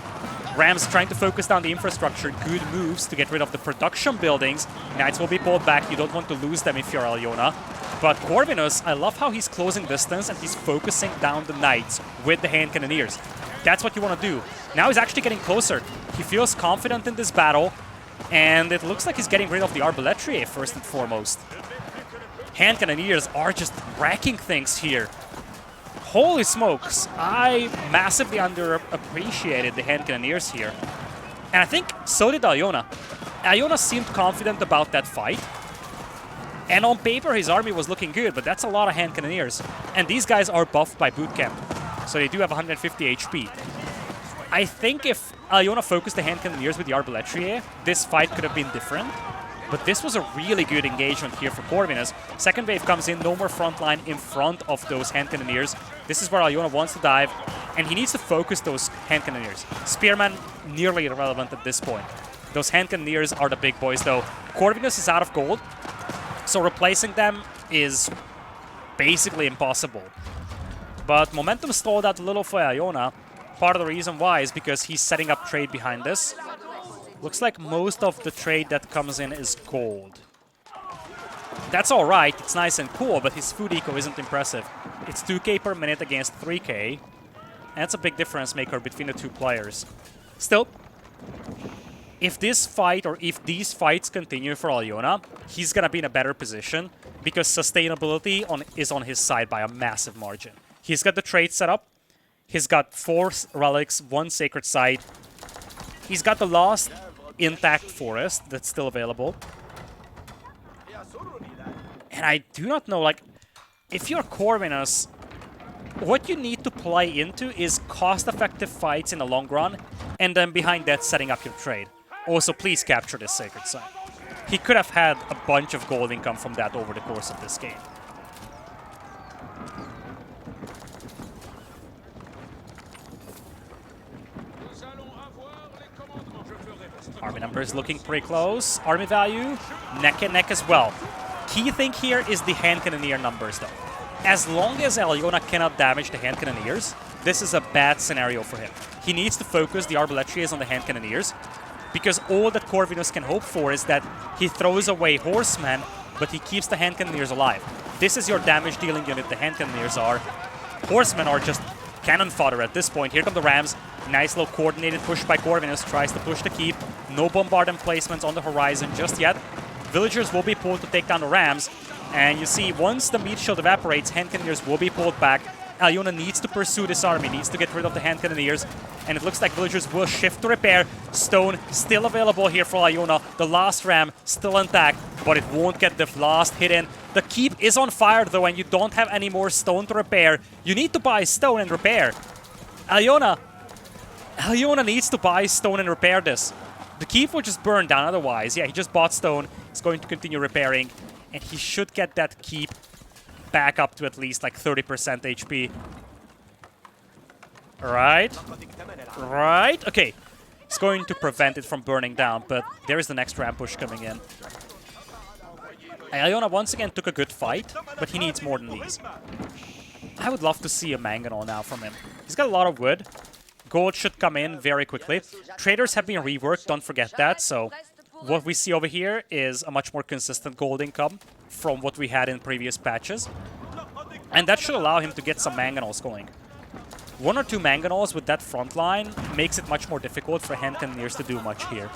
Rams trying to focus down the infrastructure. Good moves to get rid of the production buildings. Knights will be pulled back. You don't want to lose them if you're Elyona. But Corvinus, I love how he's closing distance and he's focusing down the knights with the hand cannoneers. That's what you want to do. Now he's actually getting closer. He feels confident in this battle. And it looks like he's getting rid of the Arbaletier first and foremost. Hand cannoneers are just wrecking things here. Holy smokes, I massively underappreciated the hand cannoneers here. And I think so did Elyona. Elyona seemed confident about that fight. And on paper, his army was looking good, but that's a lot of hand cannoneers. And these guys are buffed by boot camp, so they do have 150 HP. I think if Elyona focused the hand cannoneers with the Arbaletier, this fight could have been different. But this was a really good engagement here for Corvinus. Second wave comes in, no more front line in front of those hand cannoneers. This is where Elyona wants to dive, and he needs to focus those hand cannoneers. Spearmen, nearly irrelevant at this point. Those hand cannoneers are the big boys, though. Corvinus is out of gold, so replacing them is basically impossible. But momentum stalled out a little for Elyona. Part of the reason why is because he's setting up trade behind this. Looks like most of the trade that comes in is gold. That's alright, it's nice and cool, but his food eco isn't impressive. It's 2k per minute against 3k. And that's a big difference maker between the two players. Still, if this fight or if these fights continue for Elyona, he's gonna be in a better position because sustainability is on his side by a massive margin. He's got the trade set up. He's got 4 relics, 1 sacred site. He's got the last intact forest that's still available. And I do not know, like, if you're Corvinus, what you need to play into is cost-effective fights in the long run, and then behind that, setting up your trade. Also, please capture this sacred site. He could have had a bunch of gold income from that over the course of this game. Army numbers looking pretty close. Army value, neck and neck as well. Key thing here is the hand cannoneer numbers, though. As long as Elyona cannot damage the hand cannoneers, this is a bad scenario for him. He needs to focus the Arbaletiers on the hand cannoneers, because all that Corvinus can hope for is that he throws away horsemen, but he keeps the hand cannoneers alive. This is your damage dealing unit, the hand cannoneers are. Horsemen are just cannon fodder at this point. Here come the Rams. Nice little coordinated push by Corvinus. Tries to push the keep. No bombardment placements on the horizon just yet. Villagers will be pulled to take down the Rams. And you see, once the meat shield evaporates, hand cannoneers will be pulled back. Elyona needs to pursue this army, needs to get rid of the hand cannoneers. And it looks like villagers will shift to repair. Stone still available here for Elyona. The last ram still intact, but it won't get the last hit in. The keep is on fire though, and you don't have any more stone to repair. You need to buy stone and repair. Elyona needs to buy stone and repair this. The keep will just burn down otherwise. Yeah, he just bought stone. He's going to continue repairing. And he should get that keep back up to at least like 30% HP. Right. Okay. He's going to prevent it from burning down, but there is the next ram push coming in. Elyona once again took a good fight, but he needs more than these. I would love to see a mangonel now from him. He's got a lot of wood. Gold should come in very quickly. Traders have been reworked, don't forget that, so what we see over here is a much more consistent gold income from what we had in previous patches. And that should allow him to get some mangonels going. 1 or 2 mangonels with that front line makes it much more difficult for hand cannoneers to do much here.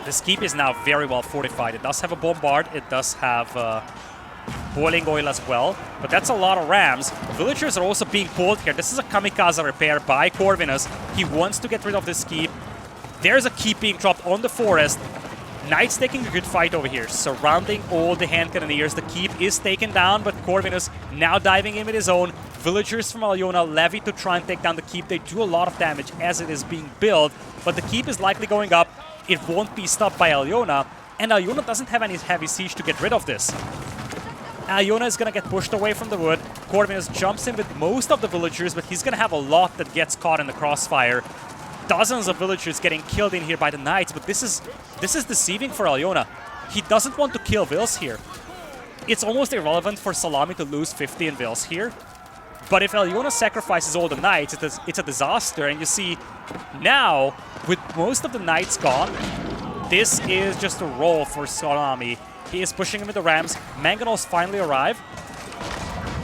This keep is now very well fortified. It does have a bombard, it does have boiling oil as well, but that's a lot of rams. Villagers are also being pulled here. This is a kamikaze repair by Corvinus. He wants to get rid of this keep. There's a keep being dropped on the forest. Knights taking a good fight over here, surrounding all the hand cannoneers. The keep is taken down, but Corvinus now diving in with his own. Villagers from Elyona levy to try and take down the keep. They do a lot of damage as it is being built, but the keep is likely going up. It won't be stopped by Elyona. And Elyona doesn't have any heavy siege to get rid of this. Elyona is going to get pushed away from the wood. Corvinus jumps in with most of the villagers, but he's going to have a lot that gets caught in the crossfire. Dozens of villagers getting killed in here by the knights, but this is deceiving for Elyona. He doesn't want to kill Vils here. It's almost irrelevant for Szalami to lose 50 in Vils here. But if Elyona sacrifices all the knights, it's a disaster. And you see, now, with most of the knights gone, this is just a roll for Szalami. He is pushing him with the rams. Mangonels finally arrive.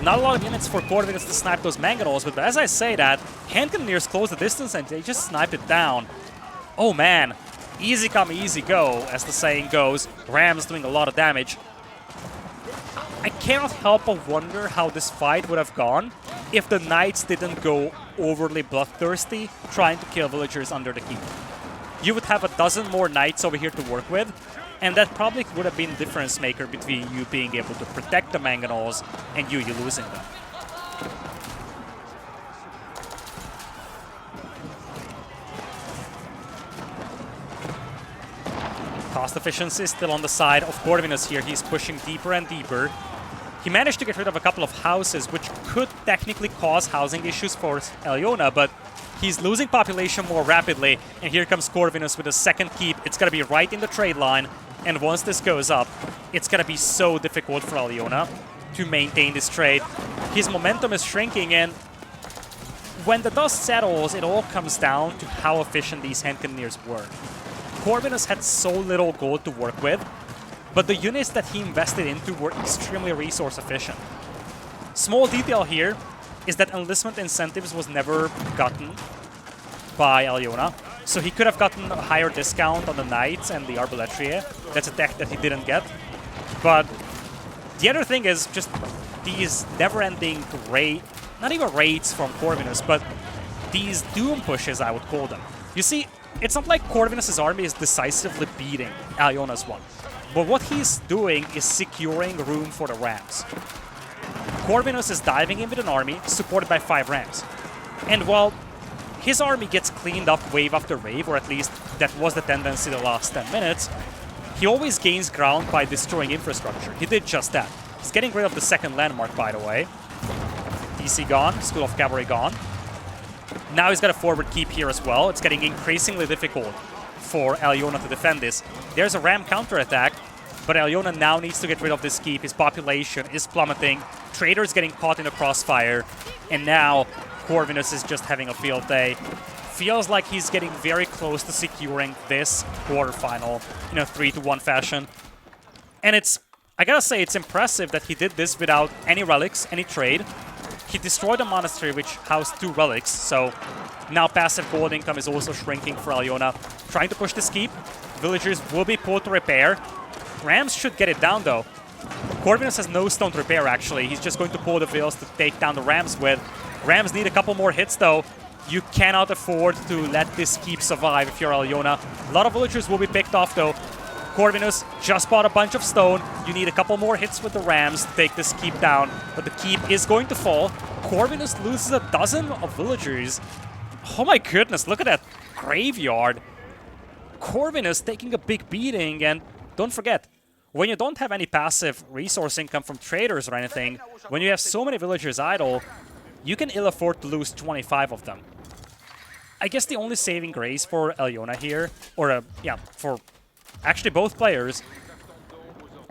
Not a lot of units for Corvinus to snipe those Mangonels, but as I say that, hand cannoneers close the distance and they just sniped it down. Oh man, easy come, easy go, as the saying goes. Rams doing a lot of damage. I cannot help but wonder how this fight would have gone if the knights didn't go overly bloodthirsty, trying to kill villagers under the keep. You would have a dozen more knights over here to work with, and that probably would have been the difference maker between you being able to protect the Mangonels and you losing them. Cost efficiency is still on the side of Corvinus here. He's pushing deeper and deeper. He managed to get rid of a couple of houses, which could technically cause housing issues for Elyona, but he's losing population more rapidly. And here comes Corvinus with a second keep. It's going to be right in the trade line. And once this goes up, it's going to be so difficult for Elyona to maintain this trade. His momentum is shrinking, and when the dust settles, it all comes down to how efficient these hand cannoneers were. Corvinus had so little gold to work with, but the units that he invested into were extremely resource efficient. Small detail here is that enlistment incentives was never gotten by Elyona, so he could have gotten a higher discount on the Knights and the Arbaletria. That's a tech that he didn't get. But the other thing is just these never-ending not even raids from Corvinus, but these doom pushes, I would call them. You see, it's not like Corvinus' army is decisively beating Elyona's one. But what he's doing is securing room for the rams. Corvinus is diving in with an army supported by 5 rams. And while his army gets cleaned up wave after wave, or at least that was the tendency the last 10 minutes, he always gains ground by destroying infrastructure. He did just that. He's getting rid of the second landmark, by the way. DC gone, School of Cavalry gone. Now he's got a forward keep here as well. It's getting increasingly difficult for Elyona to defend this. There's a ram counterattack, but Elyona now needs to get rid of this keep. His population is plummeting. Trader's getting caught in the crossfire, and now Corvinus is just having a field day. Feels like he's getting very close to securing this quarterfinal in a 3-1 fashion. And I gotta say, it's impressive that he did this without any relics, any trade. He destroyed a monastery which housed 2 relics, so now passive gold income is also shrinking for Elyona. Trying to push this keep. Villagers will be pulled to repair. Rams should get it down though. Corvinus has no stone to repair actually. He's just going to pull the Vils to take down the Rams with. Rams need a couple more hits though. You cannot afford to let this keep survive if you're Elyona. A lot of villagers will be picked off though. Corvinus just bought a bunch of stone. You need a couple more hits with the Rams to take this keep down, but the keep is going to fall. Corvinus loses a dozen of villagers. Oh my goodness, look at that graveyard. Corvinus taking a big beating, and don't forget, when you don't have any passive resource income from traders or anything, when you have so many villagers idle, you can ill afford to lose 25 of them. I guess the only saving grace for Elyona here, or yeah, for actually both players,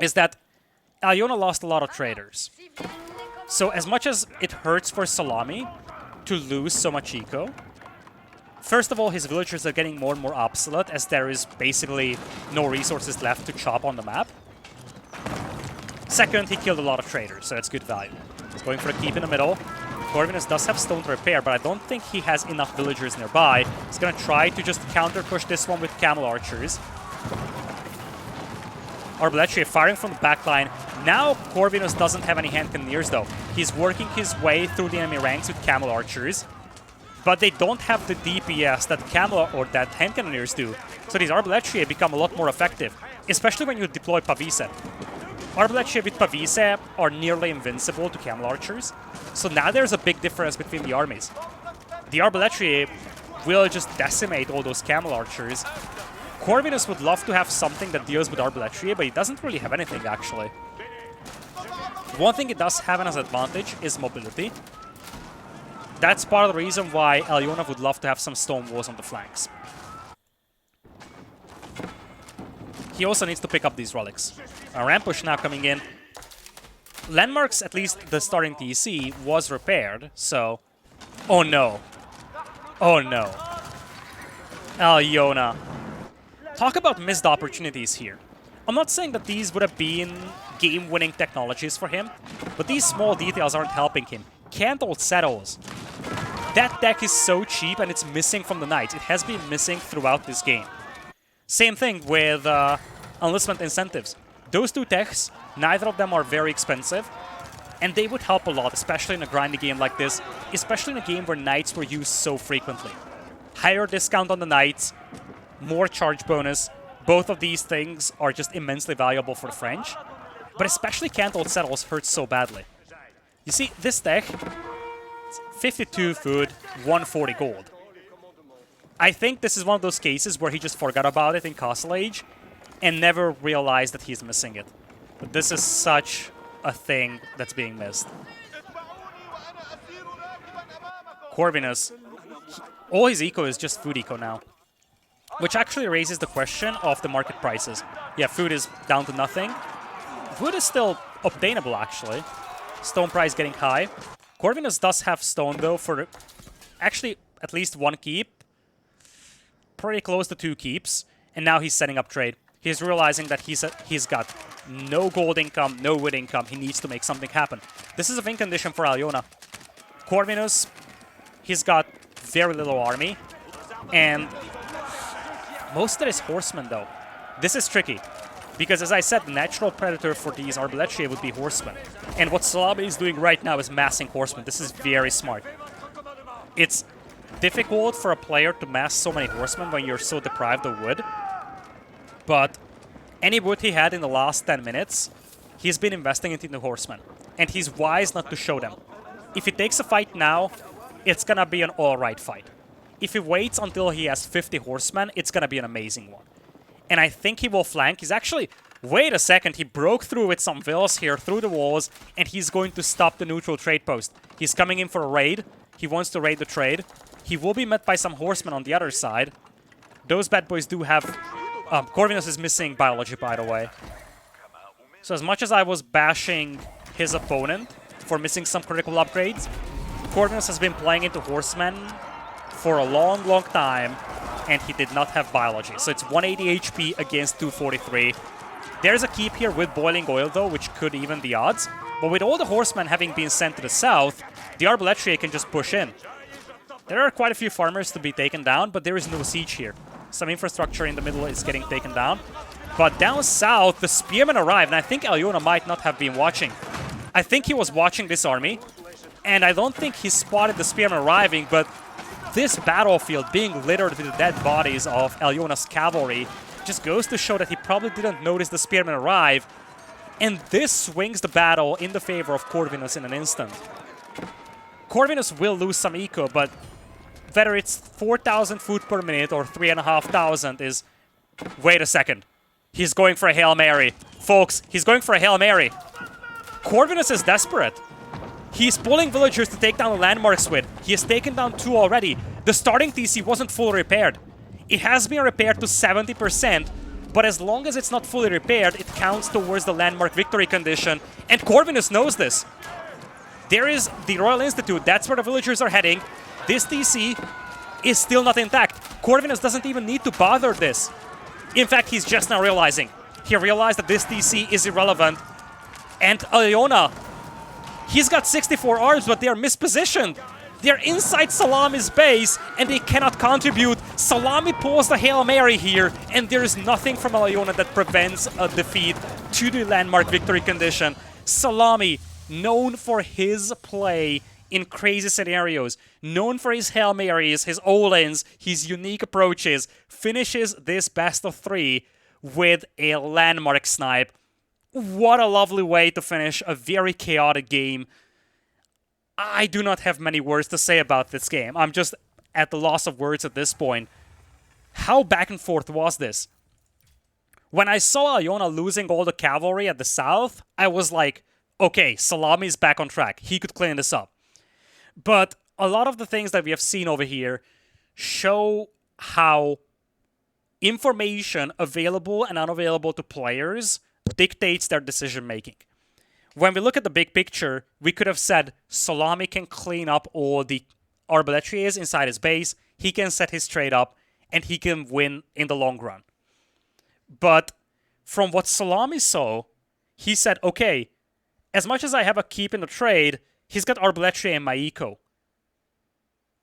is that Elyona lost a lot of traders. So as much as it hurts for Szalami to lose so much eco, first of all, his villagers are getting more and more obsolete as there is basically no resources left to chop on the map. Second, he killed a lot of traders, so that's good value. He's going for a keep in the middle. Corvinus does have stone to repair, but I don't think he has enough villagers nearby. He's going to try to just counter-push this one with camel archers. Arbaletria firing from the backline. Now Corvinus doesn't have any hand cannoneers though. He's working his way through the enemy ranks with camel archers, but they don't have the DPS that camel or that hand cannoneers do. So these Arbaletria become a lot more effective, especially when you deploy Pavise. Arbaletria with Pavise are nearly invincible to camel archers, so now there's a big difference between the armies. The Arbaletria will just decimate all those camel archers. Corvinus would love to have something that deals with Arbaletria, but he doesn't really have anything, actually. One thing it does have as an advantage is mobility. That's part of the reason why Elyona would love to have some stone walls on the flanks. He also needs to pick up these relics. Rampush now coming in. Landmarks, at least the starting TEC, was repaired, so... Oh no. Oh no. Elyona. Talk about missed opportunities here. I'm not saying that these would have been game-winning technologies for him, but these small details aren't helping him. Can't hold settles. That deck is so cheap and it's missing from the Knights. It has been missing throughout this game. Same thing with enlistment incentives. Those two techs, neither of them are very expensive, and they would help a lot, especially in a grindy game like this, especially in a game where Knights were used so frequently. Higher discount on the Knights, more charge bonus. Both of these things are just immensely valuable for the French, but especially can't hold settles hurts so badly. You see, this deck, 52 food, 140 gold. I think this is one of those cases where he just forgot about it in Castle Age and never realized that he's missing it. But this is such a thing that's being missed. Corvinus, all his eco is just food eco now, which actually raises the question of the market prices. Yeah, food is down to nothing. Food is still obtainable, actually. Stone price getting high. Corvinus does have stone, though, for actually at least one keep. Pretty close to 2 keeps. And now he's setting up trade. He's realizing that he's got no gold income, no wood income. He needs to make something happen. This is a win condition for Elyona. Corvinus, he's got very little army. And most of it is horsemen, though. This is tricky. Because, as I said, the natural predator for these Arbaletria would be horsemen. And what Szalami is doing right now is massing horsemen. This is very smart. It's difficult for a player to mass so many horsemen when you're so deprived of wood. But any wood he had in the last 10 minutes, he's been investing it into horsemen. And he's wise not to show them. If he takes a fight now, it's gonna be an alright fight. If he waits until he has 50 horsemen, it's gonna be an amazing one. And I think he will flank. He's actually... Wait a second, he broke through with some vills here, through the walls, and he's going to stop the neutral trade post. He's coming in for a raid. He wants to raid the trade. He will be met by some horsemen on the other side. Those bad boys do have... Corvinus is missing biology, by the way. So as much as I was bashing his opponent for missing some critical upgrades, Corvinus has been playing into horsemen for a long, long time, and he did not have biology. So it's 180 HP against 243. There's a keep here with boiling oil, though, which could even the odds. But with all the horsemen having been sent to the south, the Arbaletria can just push in. There are quite a few farmers to be taken down, but there is no siege here. Some infrastructure in the middle is getting taken down. But down south, the spearmen arrived, and I think Elyona might not have been watching. I think he was watching this army, and I don't think he spotted the spearmen arriving, but this battlefield being littered with the dead bodies of Elyona's cavalry just goes to show that he probably didn't notice the spearmen arrive, and this swings the battle in the favor of Corvinus in an instant. Corvinus will lose some eco, but whether it's 4,000 food per minute or 3,500 is... Wait a second. He's going for a Hail Mary. Folks, he's going for a Hail Mary. Corvinus is desperate. He's pulling villagers to take down the landmarks with. He has taken down 2 already. The starting TC wasn't fully repaired. It has been repaired to 70%, but as long as it's not fully repaired, it counts towards the landmark victory condition, and Corvinus knows this. There is the Royal Institute, that's where the villagers are heading. This TC is still not intact. Corvinus doesn't even need to bother this. In fact, he's just now realizing. He realized that this TC is irrelevant, and Elyona, he's got 64 arms, but they are mispositioned. They're inside Szalami's base, and they cannot contribute. Szalami pulls the Hail Mary here, and there is nothing from Elyona that prevents a defeat to the landmark victory condition. Szalami, known for his play in crazy scenarios, known for his Hail Marys, his all-ins, his unique approaches, finishes this best of 3 with a landmark snipe. What a lovely way to finish a very chaotic game. I do not have many words to say about this game. I'm just at the loss of words at this point. How back and forth was this? When I saw Elyona losing all the cavalry at the south, I was like, okay, Szalami's back on track. He could clean this up. But a lot of the things that we have seen over here show how information available and unavailable to players dictates their decision making. When we look at the big picture, we could have said Szalami can clean up all the arbaletiers inside his base, he can set his trade up, and he can win in the long run. But from what Szalami saw, he said, okay, as much as I have a keep in the trade, he's got arbaletier in my eco.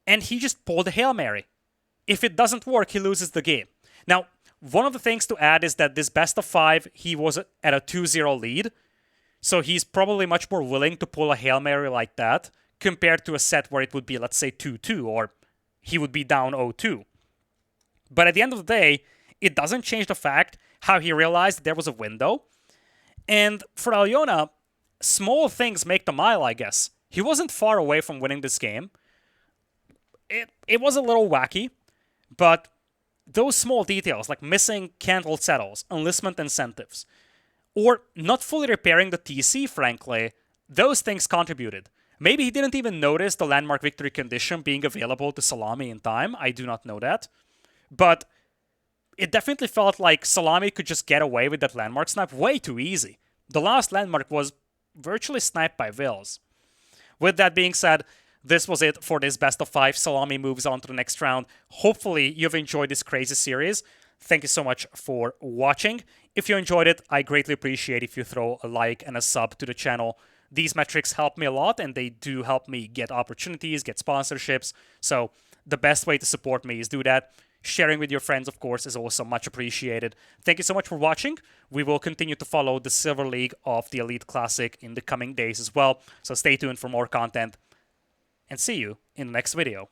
And he just pulled a Hail Mary. If it doesn't work, he loses the game. Now, one of the things to add is that this best of 5, he was at a 2-0 lead. So he's probably much more willing to pull a Hail Mary like that compared to a set where it would be, let's say, 2-2, or he would be down 0-2. But at the end of the day, it doesn't change the fact how he realized there was a window. And for Elyona, small things make the mile, I guess. He wasn't far away from winning this game. It was a little wacky, but those small details, like missing canceled settles, enlistment incentives, or not fully repairing the TC, frankly, those things contributed. Maybe he didn't even notice the landmark victory condition being available to Szalami in time. I do not know that. But it definitely felt like Szalami could just get away with that landmark snipe way too easy. The last landmark was virtually sniped by Vils. With that being said, this was it for this best of 5. Szalami moves on to the next round. Hopefully you've enjoyed this crazy series. Thank you so much for watching. If you enjoyed it, I greatly appreciate if you throw a like and a sub to the channel. These metrics help me a lot, and they do help me get opportunities, get sponsorships. So the best way to support me is do that. Sharing with your friends, of course, is also much appreciated. Thank you so much for watching. We will continue to follow the Silver League of the Elite Classic in the coming days as well. So stay tuned for more content, and see you in the next video.